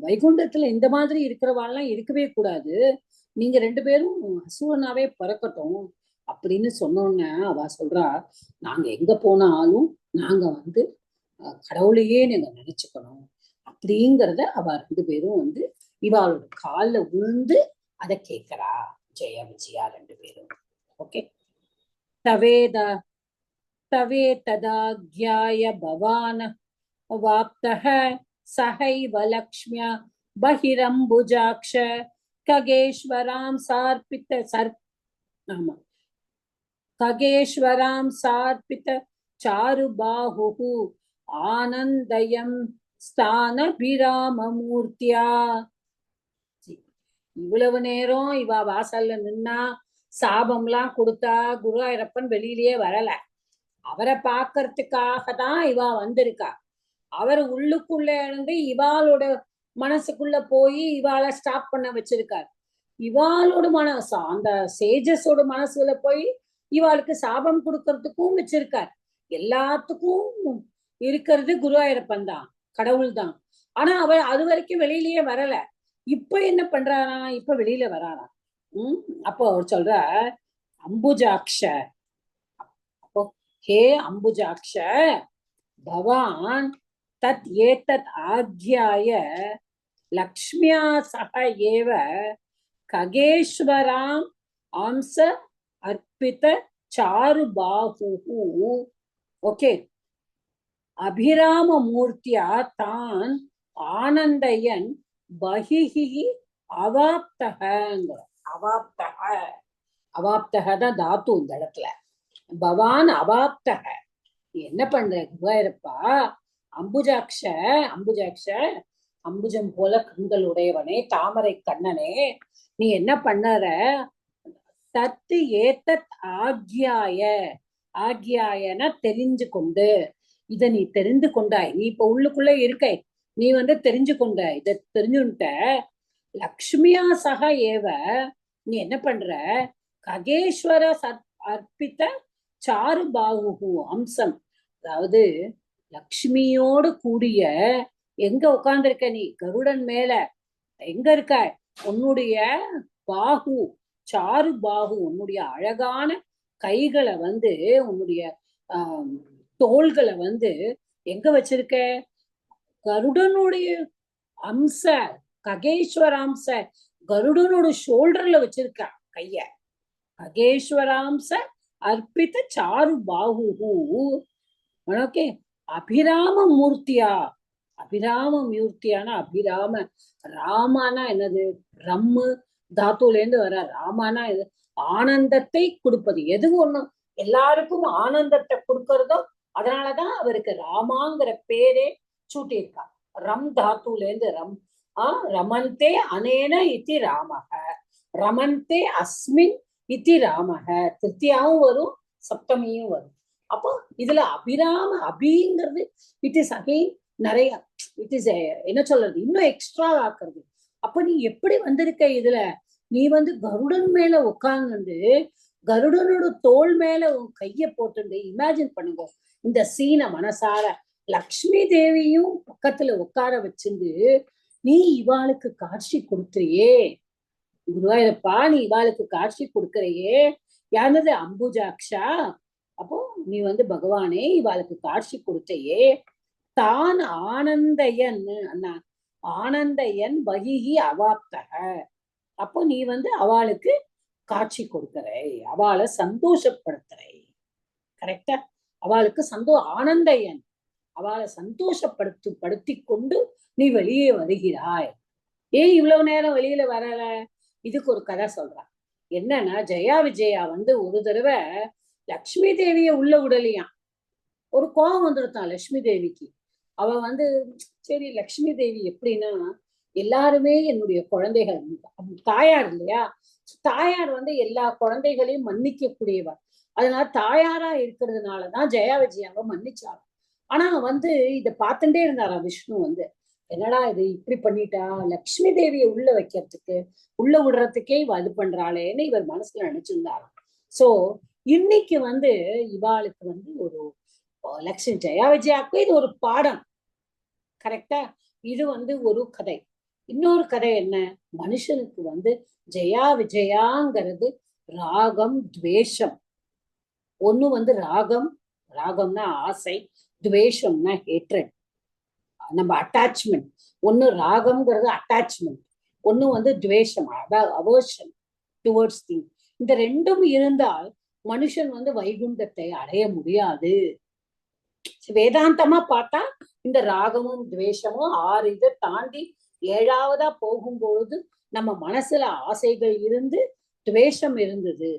வைகுண்டத்துல இந்த மாதிரி இருக்கிறவாள்லாம் இருக்கவே கூடாது, நீங்க 2 பேரும் அசுரனாவே பிறக்கட்டும் அப்படின்னு சொன்னோன்ன அவ சொல்றா, நாங்க எங்க போனாலும் நாங்க வந்து கடவுளையே நீங்க நினைச்சுக்கணும் அப்படிங்கிறத அவ 2 பேரும் வந்து இவாளோட கால்ல விழுந்து அதை கேட்கிறா. ஜெய விஜயா 2 பேரும். ஓகே. தவேத தவே ததாக்யாய பவான வாப்தஹ சஹைவ லக்ஷ்மியா பஹிரம்புஜாக்ஷ ககேஸ்வராம் சார்பித்த ஆமா खगेश्वरां सार्पित चारुबाहुः ஆனந்தயம் ஸ்தானபிராமமூர்த்தியா. இவ்வளவு நேரம் இவ வாசல்ல நின்னா சாபம்லாம் கொடுத்தா குருவாயூரப்பன் வெளியிலேயே வரல. அவரை பாக்கிறதுக்காக தான் இவ வந்திருக்கா. அவர் உள்ளுக்குள்ள இருந்து இவாளோட மனசுக்குள்ள போய் இவாளை ஸ்டாப் பண்ண வச்சிருக்கார். இவாளோட மனசு அந்த சேஜஸோட மனசுல போய் இவாளுக்கு சாபம் கொடுக்கறதுக்கும் வச்சிருக்கார். எல்லாத்துக்கும் இருக்கிறது குருவாயூரப்பன் தான், கடவுள் தான். ஆனா அவர் அது வரைக்கும் வெளியிலயே வரல. இப்ப என்ன பண்றாரா, இப்ப வெளியில வராரா. அப்போ அவர் சொல்ற, அம்புஜாக்ஷ, அப்போ ஹே அம்புஜாக்ஷ பவான் தத் ஏதத் ஆக்யாய லக்ஷ்மியா சக ஏவ ககேஸ்வராம் அம்ச அர்ப்பித சாரு பாஹு. ஓகே. அபிராம மூர்த்தியா தான் ஆனந்தயன் பஹிஹி அவாப்தகங்கிற. அவாப்தக, அவாப்தகதான் தாத்து இந்த இடத்துல. பவான் அவாப்தக, என்ன பண்ற குருவாயூரப்பா, அம்புஜாக்ஷ, அம்புஜாக்ஷ அம்புஜம் போல கண்கள் உடையவனே, தாமரை கண்ணனே, நீ என்ன பண்ணற, தத்து ஏத்தத் ஆக்யாய, ஆக்யாயன தெரிஞ்சு கொண்டு, இத நீ தெரிந்து கொண்டாய், நீ இப்ப உள்ளுக்குள்ள இருக்க, நீ வந்து தெரிஞ்சு கொண்ட, இத தெரிஞ்சுட்ட. லக்ஷ்மியா சக ஏவ, நீ என்ன பண்ற, ககேஸ்வர அர்ப்பித்த சாரு பாகு அம்சம், அதாவது லக்ஷ்மியோடு கூடிய எங்க உட்கார்ந்துருக்க நீ, கருடன் மேல எங்க இருக்க, உன்னுடைய பாகு சாரு பாகு, உன்னுடைய அழகான கைகளை வந்து, உன்னுடைய தோள்களை வந்து எங்க வச்சிருக்க, கருடனுடைய அம்ச, ககேஸ்வராம்ச, கருடனோட ஷோல்டர்ல வச்சிருக்க கைய. ககேஸ்வராம்ச அர்ப்பித்த சாரு பாகு. ஓகே. அபிராம மூர்த்தியா, அபிராம மூர்த்தியான, அபிராம, ராமானா என்னது, ரம்மு தாத்துல இருந்து வர, ராமானா இது ஆனந்தத்தை கொடுப்பது. எது ஒண்ணு எல்லாருக்கும் ஆனந்தத்தை கொடுக்கறதோ அதனாலதான் அவருக்கு ராமாங்கிற பேரே சூட்டியிருக்கா. ரம் தாத்துல இருந்து ரம். ரமந்தே அனேன இத்தி ராமக, ரமந்தே அஸ்மின் இத்தி ராமக. திருத்தியாவும் வரும், சப்தமியும் வரும். அப்போ இதுல அபிராம, அபிங்கிறது இட் இஸ் அகெயின் நிறைய, இட் இஸ் என்ன சொல்றது, இன்னும் எக்ஸ்ட்ரா ஆக்குறது. அப்ப நீ எப்படி வந்திருக்க இதுல, நீ வந்து கருடன் மேல உட்கார்ந்து, கருடனோட தோல் மேல உன் கைய போட்டு இமேஜின் பண்ணுங்க இந்த சீனை மனசார. லக்ஷ்மி தேவியும் பக்கத்துல உட்கார வச்சிருந்து நீ இவாளுக்கு காட்சி கொடுத்துறியே குருவாயூரப்பா, நீ இவாளுக்கு காட்சி கொடுக்கறையே. யானது அம்புஜாக்ஷா, அப்போ நீ வந்து பகவானே இவாளுக்கு காட்சி கொடுத்தையே. தான் ஆனந்தயன் அண்ணா, ஆனந்தயன் பகிஹி அவாப்தக, அப்போ நீ வந்து அவளுக்கு காட்சி கொடுக்கறை, அவளை சந்தோஷப்படுத்துறை. கரெக்டா, அவளுக்கு ஆனந்தயன், அவளை படுத்தி கொண்டு நீ வெளியே வருகிறாய். ஏன் இவ்வளவு நேரம் வெளியில வரல, இதுக்கு ஒரு கதை சொல்றான். என்னன்னா ஜெயா விஜயா வந்து ஒரு தடவை லக்ஷ்மி தேவிய உள்ள விடலையாம். ஒரு கோபம் வந்துருத்தான் லட்சுமி தேவிக்கு. அவ வந்து சரி லக்ஷ்மி தேவி எப்படின்னா எல்லாருமே என்னுடைய குழந்தைகள், தாயார் இல்லையா, தாயார் வந்து எல்லா குழந்தைகளையும் மன்னிக்க கூடியவர். அதனால தாயாரா இருக்கிறதுனாலதான் ஜெயா விஜயாவை மன்னிச்சாரு. ஆனா வந்து இத பார்த்துட்டே இருந்தாரா விஷ்ணு வந்து, என்னடா இது இப்படி பண்ணிட்டா, லக்ஷ்மி தேவியை உள்ள வைக்கிறதுக்கு உள்ள விடுறதுக்கே இவ இது பண்றாளேன்னு இவர் மனசுல நினைச்சிருந்தாராம். சோ இன்னைக்கு வந்து இவாளுக்கு வந்து ஒரு லக்ஷ்மி ஜெயா விஜயாவுக்கு இது ஒரு பாடம். கரெக்டா? இது வந்து ஒரு கதை. இன்னொரு கதை என்ன, மனுஷனுக்கு வந்து ஜெயா விஜயாங்கிறது ராகம் துவேஷம். ஒண்ணு வந்து ராகம், ராகம்னா ஆசை, துவேஷம்னா ஹேட்ரட், நம்ம அட்டாச்மெண்ட். ஒண்ணு ராகம்ங்கிறது அட்டாச்மெண்ட், ஒண்ணு வந்து துவேஷம், அவர்ஷன் டுவர்ட்ஸ் திங். இந்த ரெண்டும் இருந்தால் மனுஷன் வந்து வைகுண்டத்தை அடைய முடியாது. வேதாந்தமா பார்த்தா இந்த ராகமும் துவேஷமும் 6 இதை தாண்டி 7வதா போகும்பொழுது நம்ம மனசுல ஆசைகள் இருந்து துவேஷம் இருந்தது,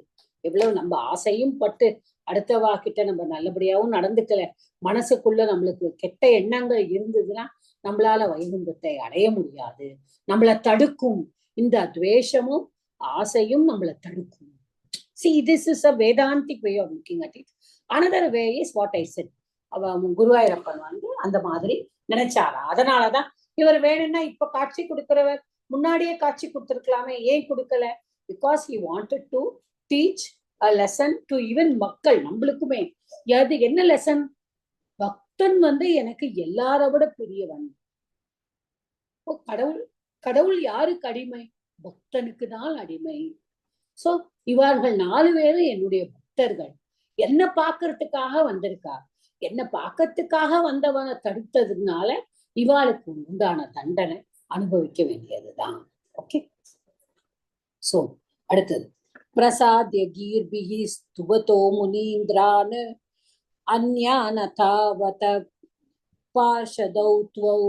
எவ்வளவு நம்ம ஆசையும் பட்டு அடுத்தவா கிட்ட நம்ம நல்லபடியாவும் நடந்துக்கல, மனசுக்குள்ள நம்மளுக்கு கெட்ட எண்ணங்கள் இருந்ததுன்னா நம்மளால வைகுண்டத்தை அடைய முடியாது. நம்மளை தடுக்கும் இந்த துவேஷமும் ஆசையும் நம்மளை தடுக்கும். See, this is a Vedantic way of looking at it. Another way is what I said. Guruvayurappan வந்து அந்த மாதிரி நினைச்சாரா, அதனாலதான் இவர் வேணும்னா இப்ப காட்சி கொடுக்கிறவர் முன்னாடியே காட்சி கொடுத்திருக்கலாமே, ஏன் கொடுக்கல? Because he wanted to teach a lesson to even மக்கள், நம்மளுக்குமே. அது என்ன லெசன்? பக்தன் வந்து எனக்கு எல்லார விட பெரியவன். கடவுள், கடவுள் யாருக்கு அடிமை? பக்தனுக்கு தான் அடிமை. சோ இவர்கள் 4 பேரும் என்னுடைய பக்தர்கள், என்ன பாக்குறதுக்காக வந்திருக்கா, என்ன பாக்கிறதுக்காக வந்தவனை தடுத்ததுனால இவாளுக்கு உண்டான தண்டனை அனுபவிக்க வேண்டியதுதான். ஓகே. சோ அடுத்தது, பிரசாத்ய கீர்பிஹி ஸ்துவதோ முனீந்திரான் அன்யானதாவத பார்ஷதௌ த்வௌ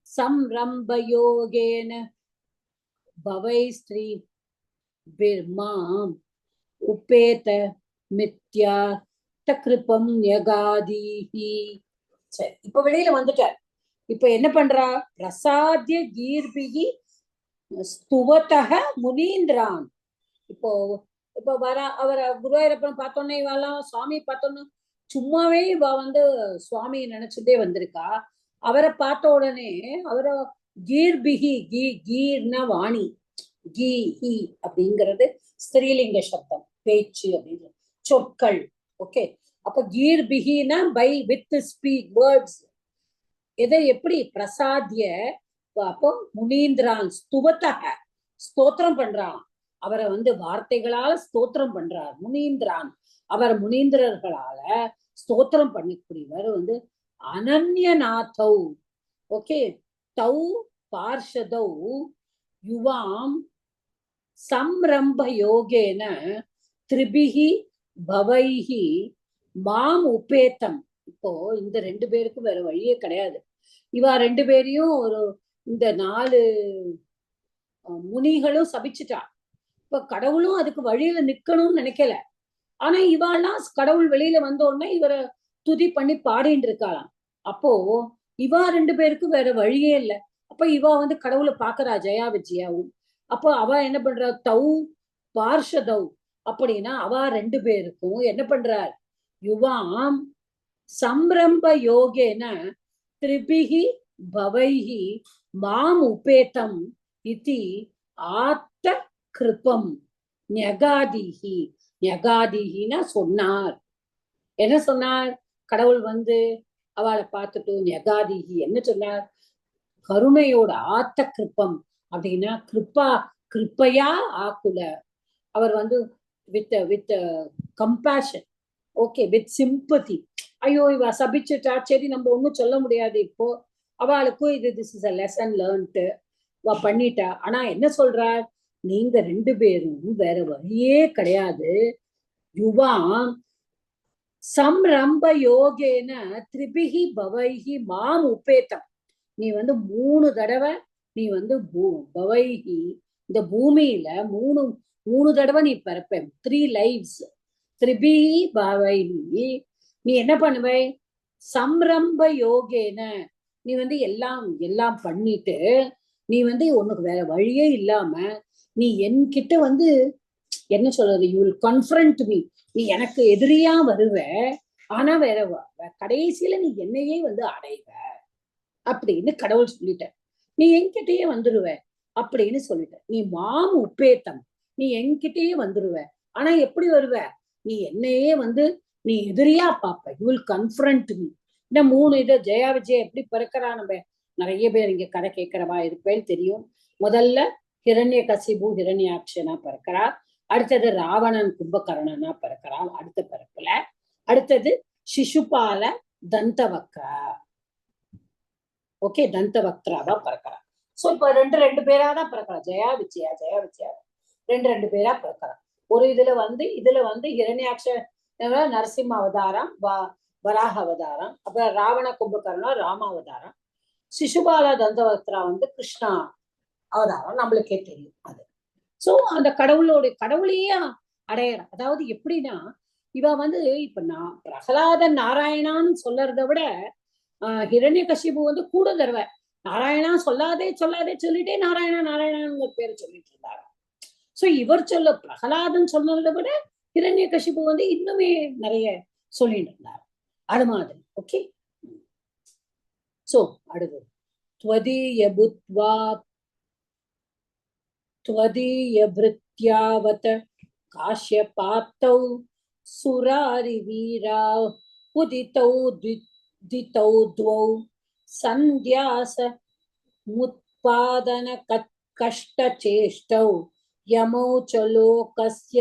சம்ரம்பயோகேன பவை ஸ்ரீ பிர்மாம் உபேத மித்யா கிருபம் யகாதீஹி. சரி, இப்ப வெளியில வந்துட்டார். இப்ப என்ன பண்றா? பிரசாத்ய கீர்பிகி ஸ்துவதஹ முனீந்திரான். இப்போ இப்ப வர அவரை குருவாயூரப்பன் பார்த்தோன்னே இவெல்லாம் சுவாமி பார்த்தோன்னு சும்மாவே இவ வந்து சுவாமியை நினைச்சுட்டே வந்திருக்கா. அவரை பார்த்த உடனே அவரை கீர்பிகி, கீர்னா வாணி, கீ ஹி அப்படிங்கிறது ஸ்திரீலிங்க சப்தம், பேச்சு அப்படின்னு சொற்கள். ஓகே, அப்ப கீர்பிகினா பை வித் ஸ்பீக் வேர்ட்ஸ். இதை எப்படி பிரசாத்ய, அப்போ முனீந்திரான் ஸ்துவதஹ, ஸ்தோத்திரம் பண்றான் அவரை வந்து வார்த்தைகளால ஸ்தோத்திரம் பண்றார் முனீந்திரான். அவர் முனீந்திரர்களால ஸ்தோத்திரம் பண்ணக்கூடியவர் வந்து அனன்யநாதௌ. ஓகே, தௌ பார்ஷதௌ யுவாம் சம்ரம்ப யோகேன திரிபிகி பவைஹி மாம் உபேத்தம். இப்போ இந்த 2 பேருக்கும் வேற வழியே கிடையாது. இவா 2 பேரையும் ஒரு இந்த 4 முனிகளும் சபிச்சுட்டா. இப்ப கடவுளும் அதுக்கு வழியில நிக்கணும்னு நினைக்கல. ஆனா இவாள்லாம் கடவுள் வெளியில வந்த உடனே இவரை துதி பண்ணி பாடிட்டு இருக்காளாம். அப்போ இவா 2 பேருக்கும் வேற வழியே இல்லை. அப்ப இவா வந்து கடவுளை பாக்குறா ஜெயா விஜயாவும். அப்போ அவ என்ன பண்றா? தௌ பார்ஷதௌ அப்படின்னா அவ 2 பேருக்கும் என்ன பண்றார்? யுவாம் சம்ரம்ப யோகேன திரிபிகி பவைஹி மாம் உபேதம் இதி ஆத்த கிருபம் ஞகாதிஹி. ஞகாதிஹினா சொன்னார். என்ன சொன்னார்? கடவுள் வந்து அவளை பார்த்துட்டு ஞகாதிஹி என்ன சொன்னார்? கருணையோட ஆத்த கிருப்பம் அப்படின்னா கிருப்பா, கிருப்பையா ஆக்குல. அவர் வந்து with with compassion, okay, with sympathy. ஐயோ இவ சபிச்சுட்டா, சரி நம்ம ஒன்னும் சொல்ல முடியாது. இப்போ அவளுக்கும் இது this is a lesson learnt அவ பண்ணிட்டா. ஆனா என்ன சொல்றார்? நீங்க 2 பேரும் வேற வழியே கிடையாது. யுவாம் சம்ரம்ப யோகேன திரிபிகி பவைஹி மாம் உபேத்தம். நீ வந்து 3 தடவை நீ வந்து பவைஹி இந்த பூமியில 3 3 தடவை நீ பிறப்ப, 3 lives. திரிபி பாவைனி, நீ என்ன பண்ணுவை? சம்ரம்ப யோகேன, நீ வந்து எல்லாம் எல்லாம் பண்ணிட்டு நீ வந்து உனக்கு வேற வழியே இல்லாம நீ என்கிட்ட வந்து என்ன சொல்றது, யூ வில் கன்ஃபரண்ட் மீ, நீ எனக்கு எதிரியா வருவ, ஆனா வேற கடைசியில நீ என்னையே வந்து அடைவ அப்படின்னு கடவுள் சொல்லிட்ட. நீ என்கிட்டயே வந்துருவ அப்படின்னு சொல்லிட்ட. நீ மாம் உப்பேத்தம், நீ என்கிட்டயே வந்துருவ, ஆனா எப்படி வருவ? நீ என்னையே வந்து நீ எதிரியா பாப்ப. You will confront me. இந்த 3 இதை ஜெயா விஜய் எப்படி பிறக்கிறா, நம்ம நிறைய பேர் இங்க கதை கேட்கிறவா இருப்பேன்னு தெரியும். முதல்ல ஹிரண்ய கசிபு ஹிரண்யாட்சனா பிறக்கிறா, அடுத்தது ராவணன் கும்பகர்ணனா பிறக்கிறான் அடுத்த பிறப்புல, அடுத்தது சிசுபால தந்தவக்ரா, ஓகே, தந்தவக்ராவா பிறக்கிறா. சோ இப்ப ரெண்டு பேராதான் பிறக்கிறா, ஜெயா விஜயா ரெண்டு பேரா பிறக்கிறா. ஒரு இதுல வந்து ஹிரண்யாட்ச நரசிம்ம அவதாரம், வராக அவதாரம், அப்புறம் ராவண கும்பகர்ணம் ராம அவதாரம், சிசுபால தந்தவக்ரா வந்து கிருஷ்ணா அவதாரம், நம்மளுக்கே தெரியும் அது. சோ அந்த கடவுளையே அடையறா. அதாவது எப்படின்னா, இவ வந்து இப்ப நான் பிரகலாதன் நாராயணான்னு சொல்லறத விட ஹிரண்ய கசிபு வந்து கூட தருவ நாராயணா சொல்லாதே சொல்லிட்டே நாராயணாங்கிற பேரை சொல்லிட்டு இருந்தாரு. சோ இவர் பிரகலாதன் சொன்னதை விட ஹிரண்ய கசிபு வந்து இன்னுமே நிறைய சொல்லிட்டு இருந்தார். அது மாதிரி. ஓகே, சோ அடுத்தது त्वदीय बुद्ध्वा त्वदीय भृत्यावत काश्यपाप्तौ सुरारिवीरा उदितौ दितौ द्वौ सन्ध्यास मुत्पादन कष्टचेष्टौ यमौ च लोकस्य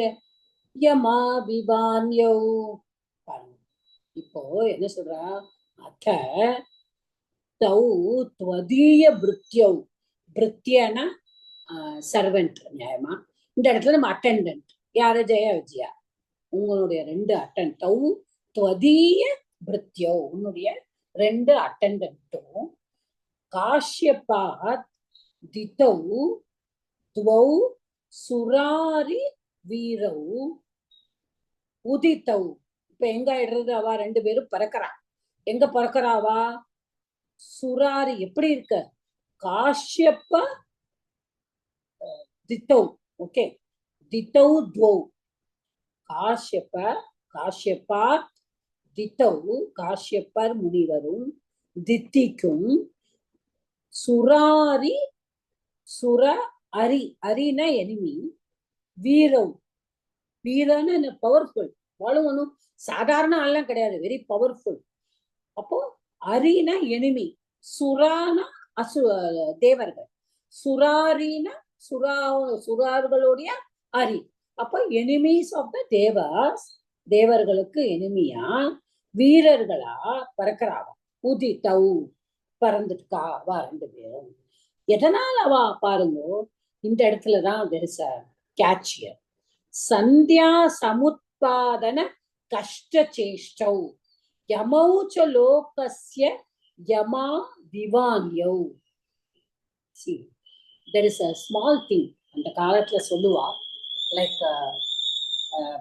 यमाभिवान्यौ. இப்போ என்ன சொல்றா, அத்த தௌ त्वदीय भृत्यौ, भृत्यனா சர்வெண்ட் நியாயமா, இந்த இடத்துல நம்ம அட்டெண்டன்ட் யாரு, ஜெயா விஜயா, உங்களுடைய 2 அட்டெண்ட், தௌ त्वदीय भृत्यौ, உன்னுடைய 2 அட்டெண்டன்ட்டும், காஷ்யபாத் திதௌ துவௌ சுராரி வீரௌ உதித்தௌ. இப்ப எங்க ஆயிடுறது, அவ 2 பேரும் பறக்கிறா. எங்க பறக்கிறாவா? சுராரி எப்படி இருக்க, காஷ்யப்ப தித்தௌ, ஓகே, தித்தௌ துவௌ, காஷ்யப்பாத் தித்தௌ, காஷ்யப்பர் முனிவரும் தித்திக்கும், சுராரி சுர அரி, அரினா எனிமி, வீரவ், வீரன்னு பவர்ஃபுல், வாழும் ஒன்றும் சாதாரண ஆள்லாம் கிடையாது, வெரி பவர்ஃபுல். அப்போ அரினா எனிமி, சுரானா தேவர்கள், சுராரினா சுரார்களுடைய அரி. அப்போ எனிமீஸ் ஆஃப் த தேவர்ஸ், தேவர்களுக்கு எனிமியா வீரர்களா பறக்கிறாவா. உதித்தௌ பறந்துட்டுக்கா அவா 2 பேரும். எதனால் அவா பாருங்க, இந்த இடத்துலதான் there is a catch here. Sandhya சமுத்பாதன கஷ்ட சேஷ்டௌ யமௌச்ச லோகஸ்ய யமா விவான்யௌ. See, there is a small thing அந்த காலத்துல சொல்லுவா, like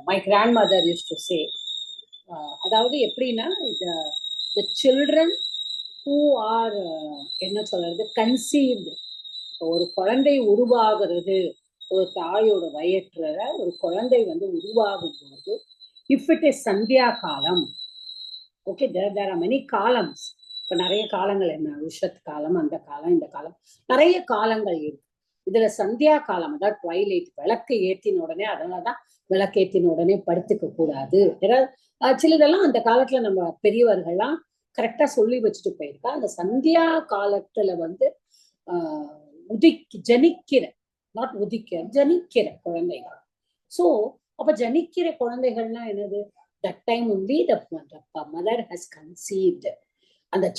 my grandmother used to say, அதாவது எப்படின்னா, the children who are என்ன சொல்றது, கன்சீவ்டு, ஒரு குழந்தை உருவாகிறது, ஒரு தாயோட வயிற்றுல ஒரு குழந்தை வந்து உருவாகும் போது, இஃப் இட் இஸ் சந்தியா காலம், okay, there are many columns. இப்ப நிறைய காலங்கள், என்ன விஷத் காலம், அந்த காலம், இந்த காலம், நிறைய காலங்கள் இருக்கு. இதுல சந்தியா காலம், அதாவது ட்வைலைட், விளக்கு ஏத்தின உடனே, அதனாலதான் விளக்கு ஏத்தின உடனே படுத்துக்க கூடாது. சிலதெல்லாம் அந்த காலத்துல நம்ம பெரியவர்கள்லாம் கரெக்டா சொல்லி வச்சுட்டு போயிருக்கா. அந்த சந்தியா காலத்துல வந்து ஜனிக்கிற, நாட் உதிக்கிற, ஜனிக்கிற குழந்தைகள். சோ அப்ப ஜனிக்கிற குழந்தைகள்னா என்னது, that time only the mother has conceived and the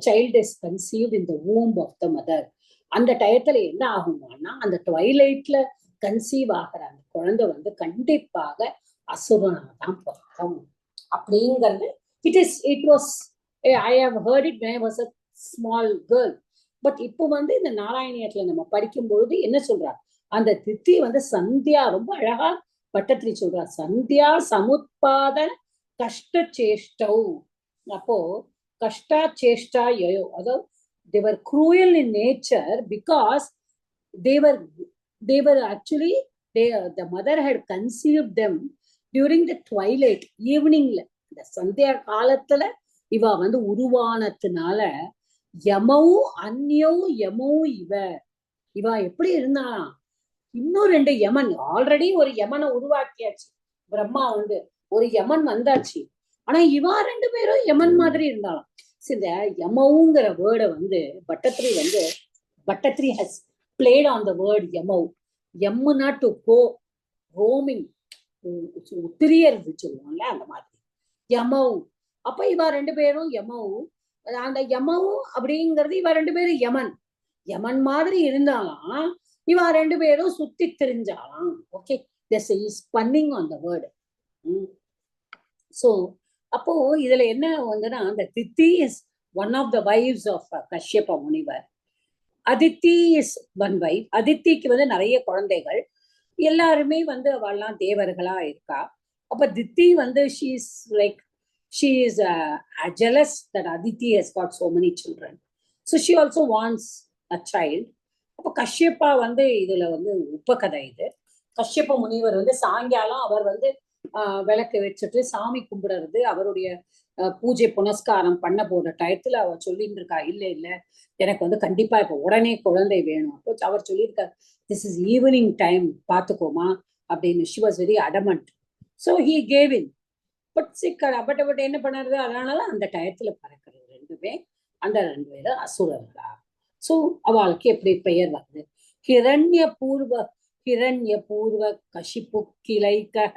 child is conceived in the womb of the mother. அந்த டயத்துல என்ன ஆகுமானா, அந்த ட்வைலைட்ல கன்சீவ் ஆகிற அந்த குழந்தை வந்து கண்டிப்பாக அசுரனாதான் பிறக்கும் அப்படிங்கிறது. it was I have heard it when I was a small girl. But இப்போ வந்து இந்த நாராயணியத்துல நம்ம படிக்கும் பொழுது என்ன சொல்றாங்க, அந்த தித்தி வந்து சந்தியா, ரொம்ப அழகா பட்டத்திரி சொல்றா, சந்தியா சமுத்பாத கஷ்ட சேஷ்டௌ. அப்போ கஷ்டா சேஷ்டா யயோ, அதாவது தேவர் cruel in nature because they were they were actually the mother had conceived them during the twilight eveningல, இந்த சந்தியா காலத்துல இவ வந்து உருவானதுனால யமவும் அந்யவும் யமவும் இவ எப்படி இருந்தாலாம், இன்னும் 2 யமன், ஆல்ரெடி ஒரு யமனை உருவாக்கியாச்சு பிரம்மா வந்து, ஒரு யமன் வந்தாச்சு. ஆனா இவா 2 பேரும் யமன் மாதிரி இருந்தாலும். இந்த யமவுங்கிற வேர்டை வந்து Bhattathiri has played on the word யமவு. யம்முனா டு கோ, ரோமிங், உத்திரியர்னு சொல்லுவாங்கல்ல, அந்த மாதிரி யமவு. அப்ப இவா 2 பேரும் யமவு. அந்த யமவு அப்படிங்கிறது இவா 2 பேரும் யமன் மாதிரி இருந்தாலாம், இவா 2 பேரும் சுத்தி திரிஞ்சாலாம். Okay, this is spinning on the word. So அப்போ இதுல என்ன வந்துன்னா, அந்த Diti is one of the wives of Kashyapa முனிவர். Aditi is one wife. அதித்திக்கு வந்து நிறைய குழந்தைகள், எல்லாருமே வந்து அவள்லாம் தேவர்களா இருக்கா. அப்ப தித்தி வந்து she is jealous that Aditi has got so many children, so she also wants a child. அப்ப கஷ்யப்பா வந்து இதுல வந்து உபகதை இது. கஷ்யப முனிவர் வந்து சாயங்காலம் அவர் வந்து விளக்கு வச்சுட்டு சாமி கும்பிடுறது, அவருடைய பூஜை புனஸ்காரம் பண்ண போற டயத்துல அவர் சொல்லிட்டு இருக்கா, இல்ல எனக்கு வந்து கண்டிப்பா இப்ப உடனே குழந்தை வேணும். அப்போ அவர் சொல்லியிருக்கார், திஸ் இஸ் ஈவினிங் டைம், பாத்துக்கோமா அப்படின்னு. She was very adamant. So he gave in. But but என்ன பண்ணுறது, அதனால அந்த டயத்துல பறக்கிறது 2 அந்த 2 பேரும் அசுரர்களா. ஸோ அவளுக்கு எப்படி பெயர் வருது, ஹிரண்ய பூர்வ கஷிபு கிளைகஹ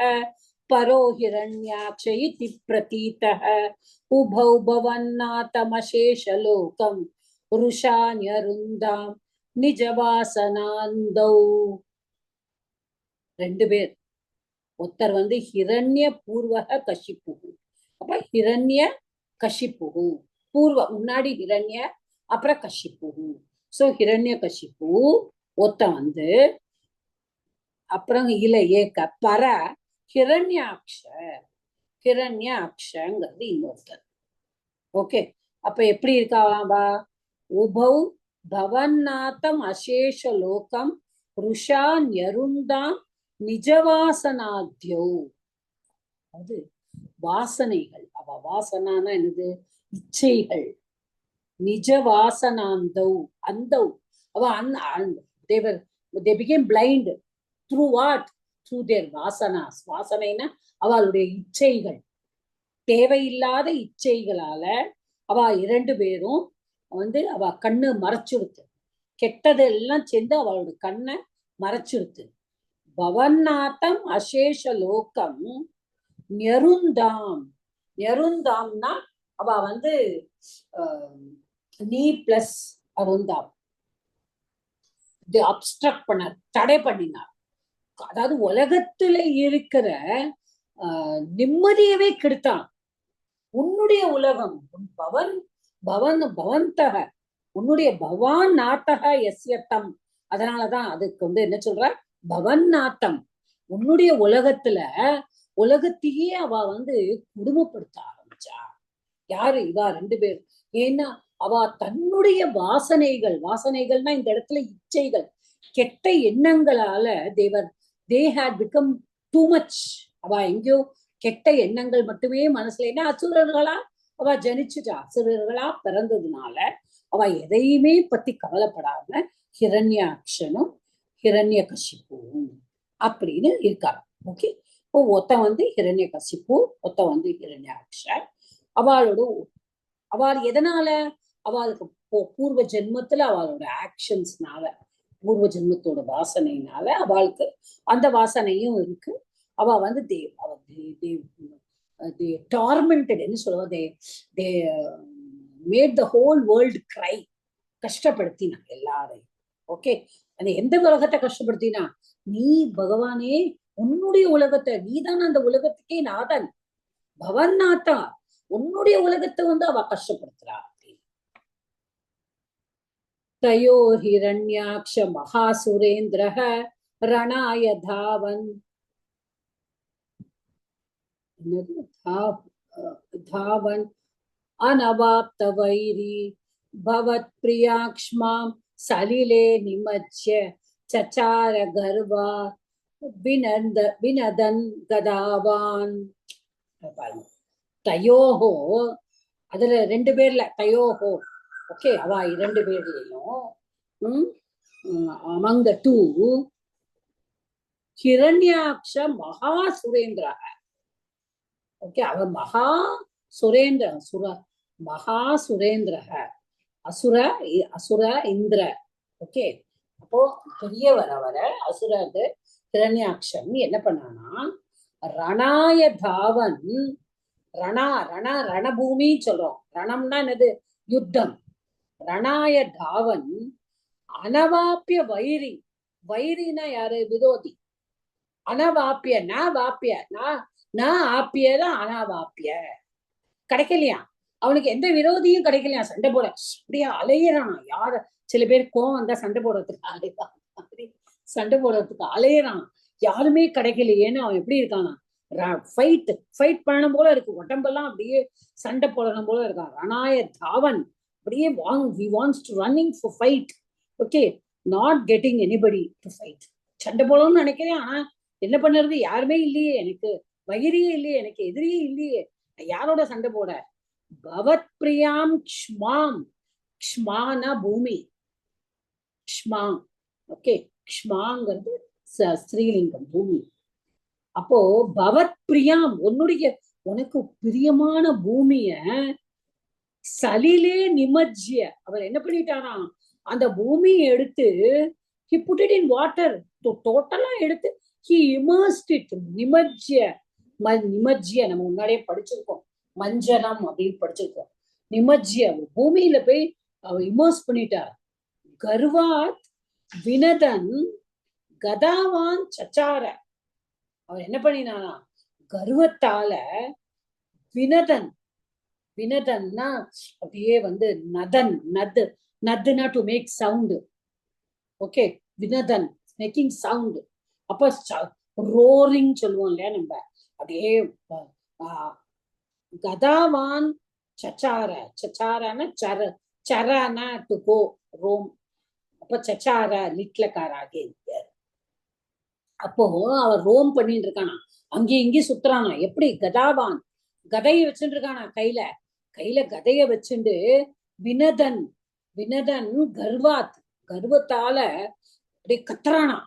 பரோ ஹிரண்யாக்ஷ இதி பிரதீதஹ உபௌ பவன்னாதமசேஷலோகம் ருஷான்யருந்தாம் நிஜவாசனாந்தௌ. 2 பேர். ஒருத்தர் வந்து ஹிரண்ய பூர்வக கஷிப்பு. அப்ப ஹிரண்ய கஷிப்பு, பூர்வ முன்னாடி ஹிரண்ய, அப்புறம் கஷிப்பு. சோ ஹிரண்ய கஷிப்பு ஒருத்த வந்து, அப்புறம் இல்ல ஏக பர ஹிரண்யாக்ஷங்கிறது இன்னொருத்தர். ஓகே, அப்ப எப்படி இருக்காவா, உபௌ பவன்னாத்தம் அசேஷ லோகம் ருஷா ஞருந்தாம் நிஜவாசனாத்யோ. அது வாசனைகள், அவ வாசனானா என்னது, இச்சைகள். நிஜவாசனாந்தௌ, அந்தௌ அவ they became blind through what, through their vasanas. வாசனைனா அவளுடைய இச்சைகள், தேவையில்லாத இச்சைகளால அவ 2 பேரும் வந்து அவ கண்ணு மறைச்சுடுத்து, கெட்டதெல்லாம் சேர்ந்து அவளோட கண்ணை மறைச்சுடுத்து. பவன்னாத்தம் அசேஷ லோகம் நெருந்தாம்னா அவ வந்து நீ பிளஸ் அருந்தாம் அப்ஸ்ட்ரக்ட் பண்ண, தடை பண்ணினார். அதாவது உலகத்துல இருக்கிற நிம்மதியவே கெடுத்தான். உன்னுடைய உலகம் பவந்தக உன்னுடைய பவான் நாட்டக எஸ்யத்தம். அதனாலதான் அதுக்கு வந்து என்ன சொல்ற, பவன் நாட்டம். உன்னுடைய உலகத்தையே அவ வந்து குடும்பப்படுத்த ஆரம்பிச்சா. யாரு, இவா 2 பேர். ஏன்னா அவ தன்னுடைய வாசனைகள்னா இந்த இடத்துல இச்சைகள், கெட்ட எண்ணங்களால they had become too much. அவ எங்கேயோ கெட்ட எண்ணங்கள் மட்டுமே மனசுல, என்ன அசுரர்களா அவ ஜனிச்சுட்டா. அசுரர்களா பிறந்ததுனால அவ எதையுமே பத்தி கவலைப்படாம ஹிரண்யாக்ஷனும் ஹிரண்ய கஷிப்பும் அப்படின்னு இருக்காங்க. ஓகே, இப்போ ஒத்த வந்து ஹிரண்ய கஷிப்பு, ஒத்த வந்து ஹிரண்யாக்ஷ. அவள் எதனால, அவளுக்கு பூர்வ ஜென்மத்துல அவளோட ஆக்ஷன்ஸ்னால, பூர்வ ஜென்மத்தோட வாசனைனால அவளுக்கு அந்த வாசனையும் இருக்கு. அவ வந்து tormented என்ன சொல்லுவா, they made the whole world cry. கஷ்டப்படுத்தினா எல்லாரையும். ஓகே, அந்த எந்த உலகத்தை கஷ்டப்படுத்தினா, நீ பகவானே உன்னுடைய உலகத்தை, நீதான் அந்த உலகத்துக்கே நாதன், பவன் நாத்தா, உன்னுடைய உலகத்தை வந்து அவ கஷ்டப்படுத்துறா. தயோ ஹிரண்யாக்ஷ மகாசுரேந்திரஹ ரணாய தாவன் தாவன் அனவாப்த வைரி பவத் பிரியாக்ஷ்மாம் சலிலே நிமஜ்ய சச்சார கர்வா வினதன் கதாவான். தயோஹோ, அதுல 2 பேர்ல தயோஹோ, ஓகே, அவ 2 பேர்லயும் among the two ஹிரண்யாக்ஷ மகா சுரேந்திர, ஓகே, அவ மகா சுரேந்திர மகா சுரேந்திர அசுர அசுர இந்திர, ஓகே. அப்போ பெரியவர் அவர அசுரது ஹிரண்யாக்ஷன் என்ன பண்ணானா, ரணாய தாவன், ரணபூமி சொல்றோம். ரணம்னா என்னது? யுத்தம். ரணாய தாவன் அனவாப்பிய வைரி, வைரினா யாரு? விரோதி. அனவாப்பிய வாப்பிய ஆப்பியதான் அனாவாப்பிய, கிடைக்கலையா அவனுக்கு, எந்த விரோதியும் கிடைக்கலையா, சண்டை போட அப்படியே அலையிறான். யார சில பேர் கோவம் வந்தா சண்டை போடுறதுக்கு அலைவான், சண்டை போடுறதுக்கு அலையிறான், யாருமே கிடைக்கலையேன்னு அவன் எப்படி இருக்கானா, ஃபைட் பண்ணணும் போல இருக்கு, உடம்பெல்லாம் அப்படியே சண்டை போடணும் போல இருக்கான். ரணாய தாவன், அப்படியே he wants to running for fight, okay, not getting anybody to fight. சண்டை போடணும்னு நினைக்கிறேன், ஆனா என்ன பண்ணுறது, யாருமே இல்லையே, எனக்கு வயிறியே இல்லையே, எனக்கு எதிரியே இல்லையே, யாரோட சண்டை போட. பவத் பிரியாம் க்ஷ்மாம், க்ஷ்மானா பூமி, க்ஷ்மா, ஓகே, க்ஷ்மாங்கிறது ஸ்ரீலிங்கம், பூமி. அப்போ பவத் பிரியாம், உனக்கு பிரியமான பூமிய சலிலே நிமஜ்ய, அவர் என்ன பண்ணிட்டானா, அந்த பூமியை எடுத்து he put it in water, டோட்டலா எடுத்து he immersed it, நிமஜ்ய, நிமஜ்ய நம்ம முன்னாடியே படிச்சிருக்கோம், மஞ்சனம் அப்படின்னு படிச்சிருக்கோம். நிமஜ்ய, பூமியில போய் அவர் இமர்ஸ் பண்ணிட்டார். கர்வாத் வினதன் கதாவான் சச்சார, அவர் என்ன பண்ணினானா, கர்வத்தால வினதன், வினதன்னா அப்படியே நதுனா டு மேக் சவுண்ட், ஓகே, வினதன் மேக்கிங் சவுண்ட். அப்ப ரோரிங் சொல்லுவோம் இல்லையா நம்ம, அப்படியே கதாவான் சச்சார, சச்சாரான சரானா டு கோ, ரோம். அப்ப சச்சார லிட்லக்காராக இருக்கார். அப்போ அவர் ரோம் பண்ணிட்டு இருக்கானா, அங்கேயும் இங்கேயும் சுத்துறானா. எப்படி? கதாவான், கதைய வச்சுட்டு இருக்கானா, கையில கதைய வச்சுண்டு வினதன் கர்வாத், கர்வத்தால அப்படியே கத்துறானா.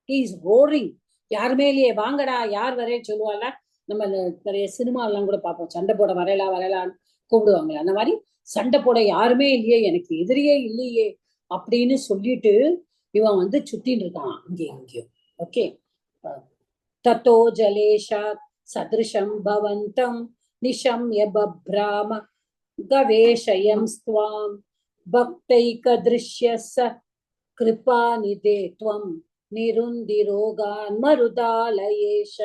he is roaring. யாருமே இல்லையே, வாங்கடா யார் வரேன்னு சொல்லுவாங்க, நம்ம நிறைய சினிமா எல்லாம் கூட பார்ப்போம், சண்டை போட வரலான்னு கூப்பிடுவாங்களே, அந்த மாதிரி சண்டை போட யாருமே இல்லையே, எனக்கு எதிரியே இல்லையே அப்படின்னு சொல்லிட்டு இவன் சுத்தின்னு இருக்கான் இங்கேயும் இங்கேயும், ஓகே. தத்தோ ஜலேஷாத் சதிருஷம் பவந்தம் நிஷம்ய பப்ராம கவேஷயம் ஸ்வாம் பக்தைக திருஷ்யஸ கிருபாநிதே த்வம் நிருந்தி ரோகான் மருதாலயேஷ.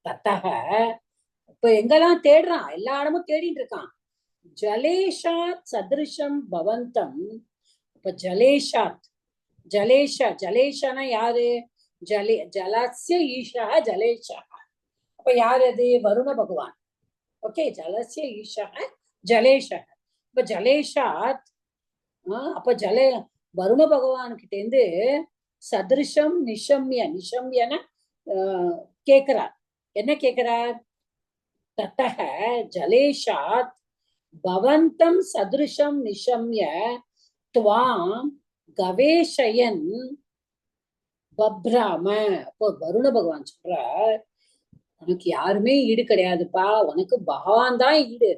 தத்தக, இப்ப எங்கெல்லாம் தேடுறான், எல்லா இடமும் தேடிட்டு இருக்கான். ஜலேஷாத் சதிருஷம் பவந்தம், இப்ப ஜலேஷாத், ஜலேஷனா யாரு? ஜலஸ்ய ஈஷா ஜலேஷா. அப்ப யார் அது? வருண பகவான், ஓகே. ஜலஸ்ய ஈஷா ஜலேஷா. இப்ப ஜலேஷாத், அப்ப வருண பகவான் கிட்ட இருந்து சதிருஷம் நிஷம்யன கேக்குறார். என்ன கேக்குறார்? தத்தக ஜலேஷாத் பவந்தம் சதிருஷம் நிஷம்ய துவாம் கவேஷயன் பப்ராம. அப்போ வருண பகவான் சொல்றார், உனக்கு யாருமே ஈடு கிடையாதுப்பா, உனக்கு பகவான் தான் ஈடு,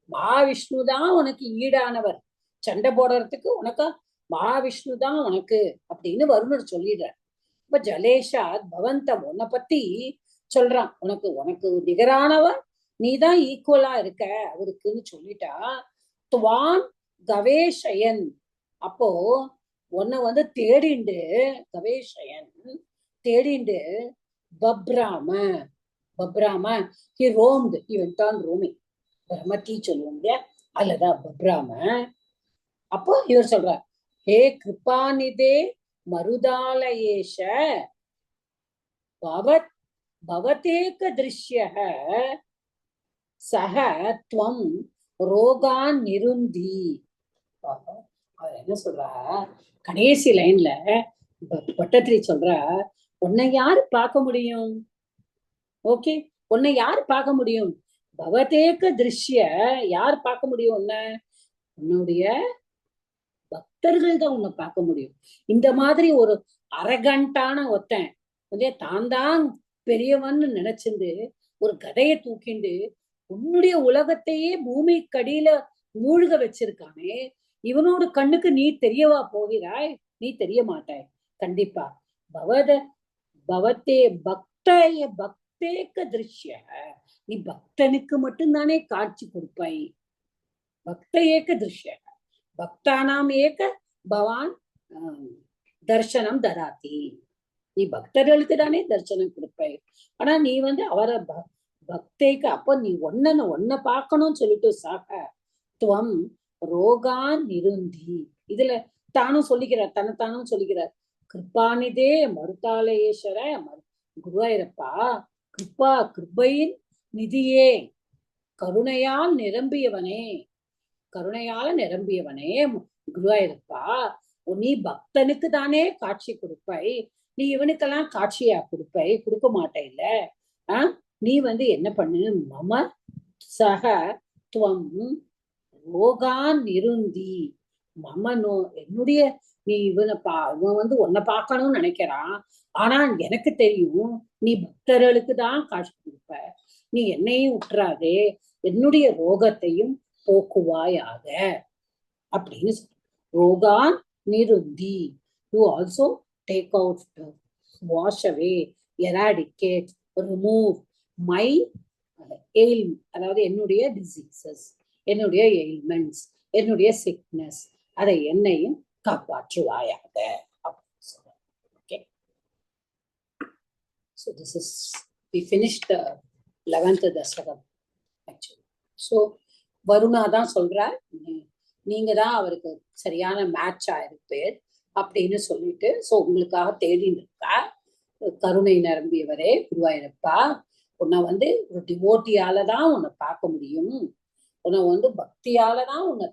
மகாவிஷ்ணு தான் உனக்கு ஈடானவர், சண்டை போடுறதுக்கு உனக்கு மகாவிஷ்ணு தான் உனக்கு அப்படின்னு வருணர் சொல்லிடுறார். இப்ப ஜலேஷாத் பவந்தம், உன்னை பத்தி சொல்றான், உனக்கு நிகரானவர் நீதான், ஈக்குவலா இருக்க அவருக்குன்னு சொல்லிட்டா. துவான் கவேஷயன், அப்போ உன்னை தேடிண்டு, கவேஷயன் தேடிண்டு, பப்ராம he roamed, he went on roaming, பிரமத்தி சொல்லுவோம் இல்லையா, அல்லதான் பப்ராம. அப்போ இவர் சொல்றார், ஹே கிருபாநிதே மருதாலயேஷ பவத் பவதேக திருஷ்யः சஹ த்வம் ரோகான் நிருந்தி. அவர் என்ன சொல்றா, கடைசி லைன்ல பட்டத்திரி சொல்ற, உன்னை யாரு பார்க்க முடியும்? ஓகே, உன்னை யாரு பார்க்க முடியும்? பவதேக திருஷ்ய, யார் பார்க்க முடியும் உன்னை? உன்னுடைய பக்தர்கள் தான் உன்னை பார்க்க முடியும். இந்த மாதிரி ஒரு அரகண்டான ஒருத்தன் தான் தான் பெரியவன்னு நினைச்சிருந்து ஒரு கதையை தூக்கிண்டு உன்னுடைய உலகத்தையே பூமி கடியில மூழ்க வச்சிருக்கானே, இவனோட கண்ணுக்கு நீ தெரியவா போகிறாய்? நீ தெரிய மாட்டாய் கண்டிப்பா. பவத பவத்தே பக்தய பக்தேக திருஷ்ய, நீ பக்தனுக்கு மட்டும்தானே காட்சி கொடுப்பாய். பக்த ஏக திருஷ்ய, பக்தானாம் ஏக பவான் தர்சனம் தராதி. நீ பக்தர்களுக்கு தானே தரிசனம் கொடுப்பாய். ஆனா நீ அவரை பக்தேக்கு, அப்ப நீ ஒன்ன பார்க்கணும்னு சொல்லிட்டு சாக துவம் ரோகான் நிருந்தி. இதுல தானும் சொல்லிக்கிறார், தன்னைத்தானும் சொல்லிக்கிறார். கிருப்பானிதே மருதாலயேஸ்வர குருவாயிரப்பா, கிருப்பா கிருபையின் நிதியே, கருணையால் நிரம்பியவனே, கருணையால நிரம்பியவனே குருவாயிரப்பா, நீ பக்தனுக்கு தானே காட்சி கொடுப்பாய். நீ இவனுக்கெல்லாம் காட்சியா கொடுப்பாய்? கொடுக்க மாட்டே இல்ல. நீ என்ன பண்ணு, மம சக துவம் ரோகான் நிருந்தி. மமனோ, என்னுடைய, நீ இவன் உன்னை பார்க்கணும்னு நினைக்கிறான். ஆனா எனக்கு தெரியும் நீ பக்தர்களுக்கு தான் காட்சி கொடுப்ப. நீ என்னையும் விட்டுறாதே, என்னுடைய ரோகத்தையும் போக்குவாயாக அப்படின்னு சொல்ற. ரோகான் நிருந்தி, you also take out, wash away, eradicate, remove my ail, அதாவது என்னுடைய டிசீசஸ், என்னுடைய எயில்மெண்ட்ஸ், என்னுடைய சிக்னஸ், அதை என்னையும் காப்பாற்றுவாயாக அப்படின்னு சொல்றேன். Okay, so this is, we finished the 11th தசகம் actually. So வருணா தான் சொல்ற, நீங்க தான் அவருக்கு சரியான மேட்சா இருப்பேர் அப்படின்னு சொல்லிட்டு, சோ உங்களுக்காக தேடிட்டு இருக்கா. கருணை நிரம்பியவரே குருவாயிரப்பா, உன்னை ஒரு டிவோட்டியால தான் உன்னை பார்க்க முடியும், உன்னை பக்தியால தான் உன்னை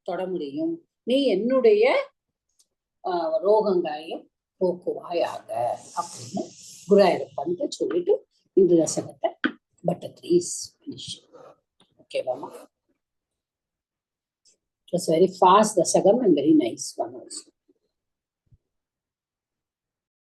தொட முடியும். நீ என்னுடைய ரோகங்களையும் போக்குவாயாக அப்படின்னு குருவாயிரப்பான்னு சொல்லிட்டு இந்த தசகத்தை Bhattathiri finish. Okay, Mama. It was very fast dasagam and very nice one also.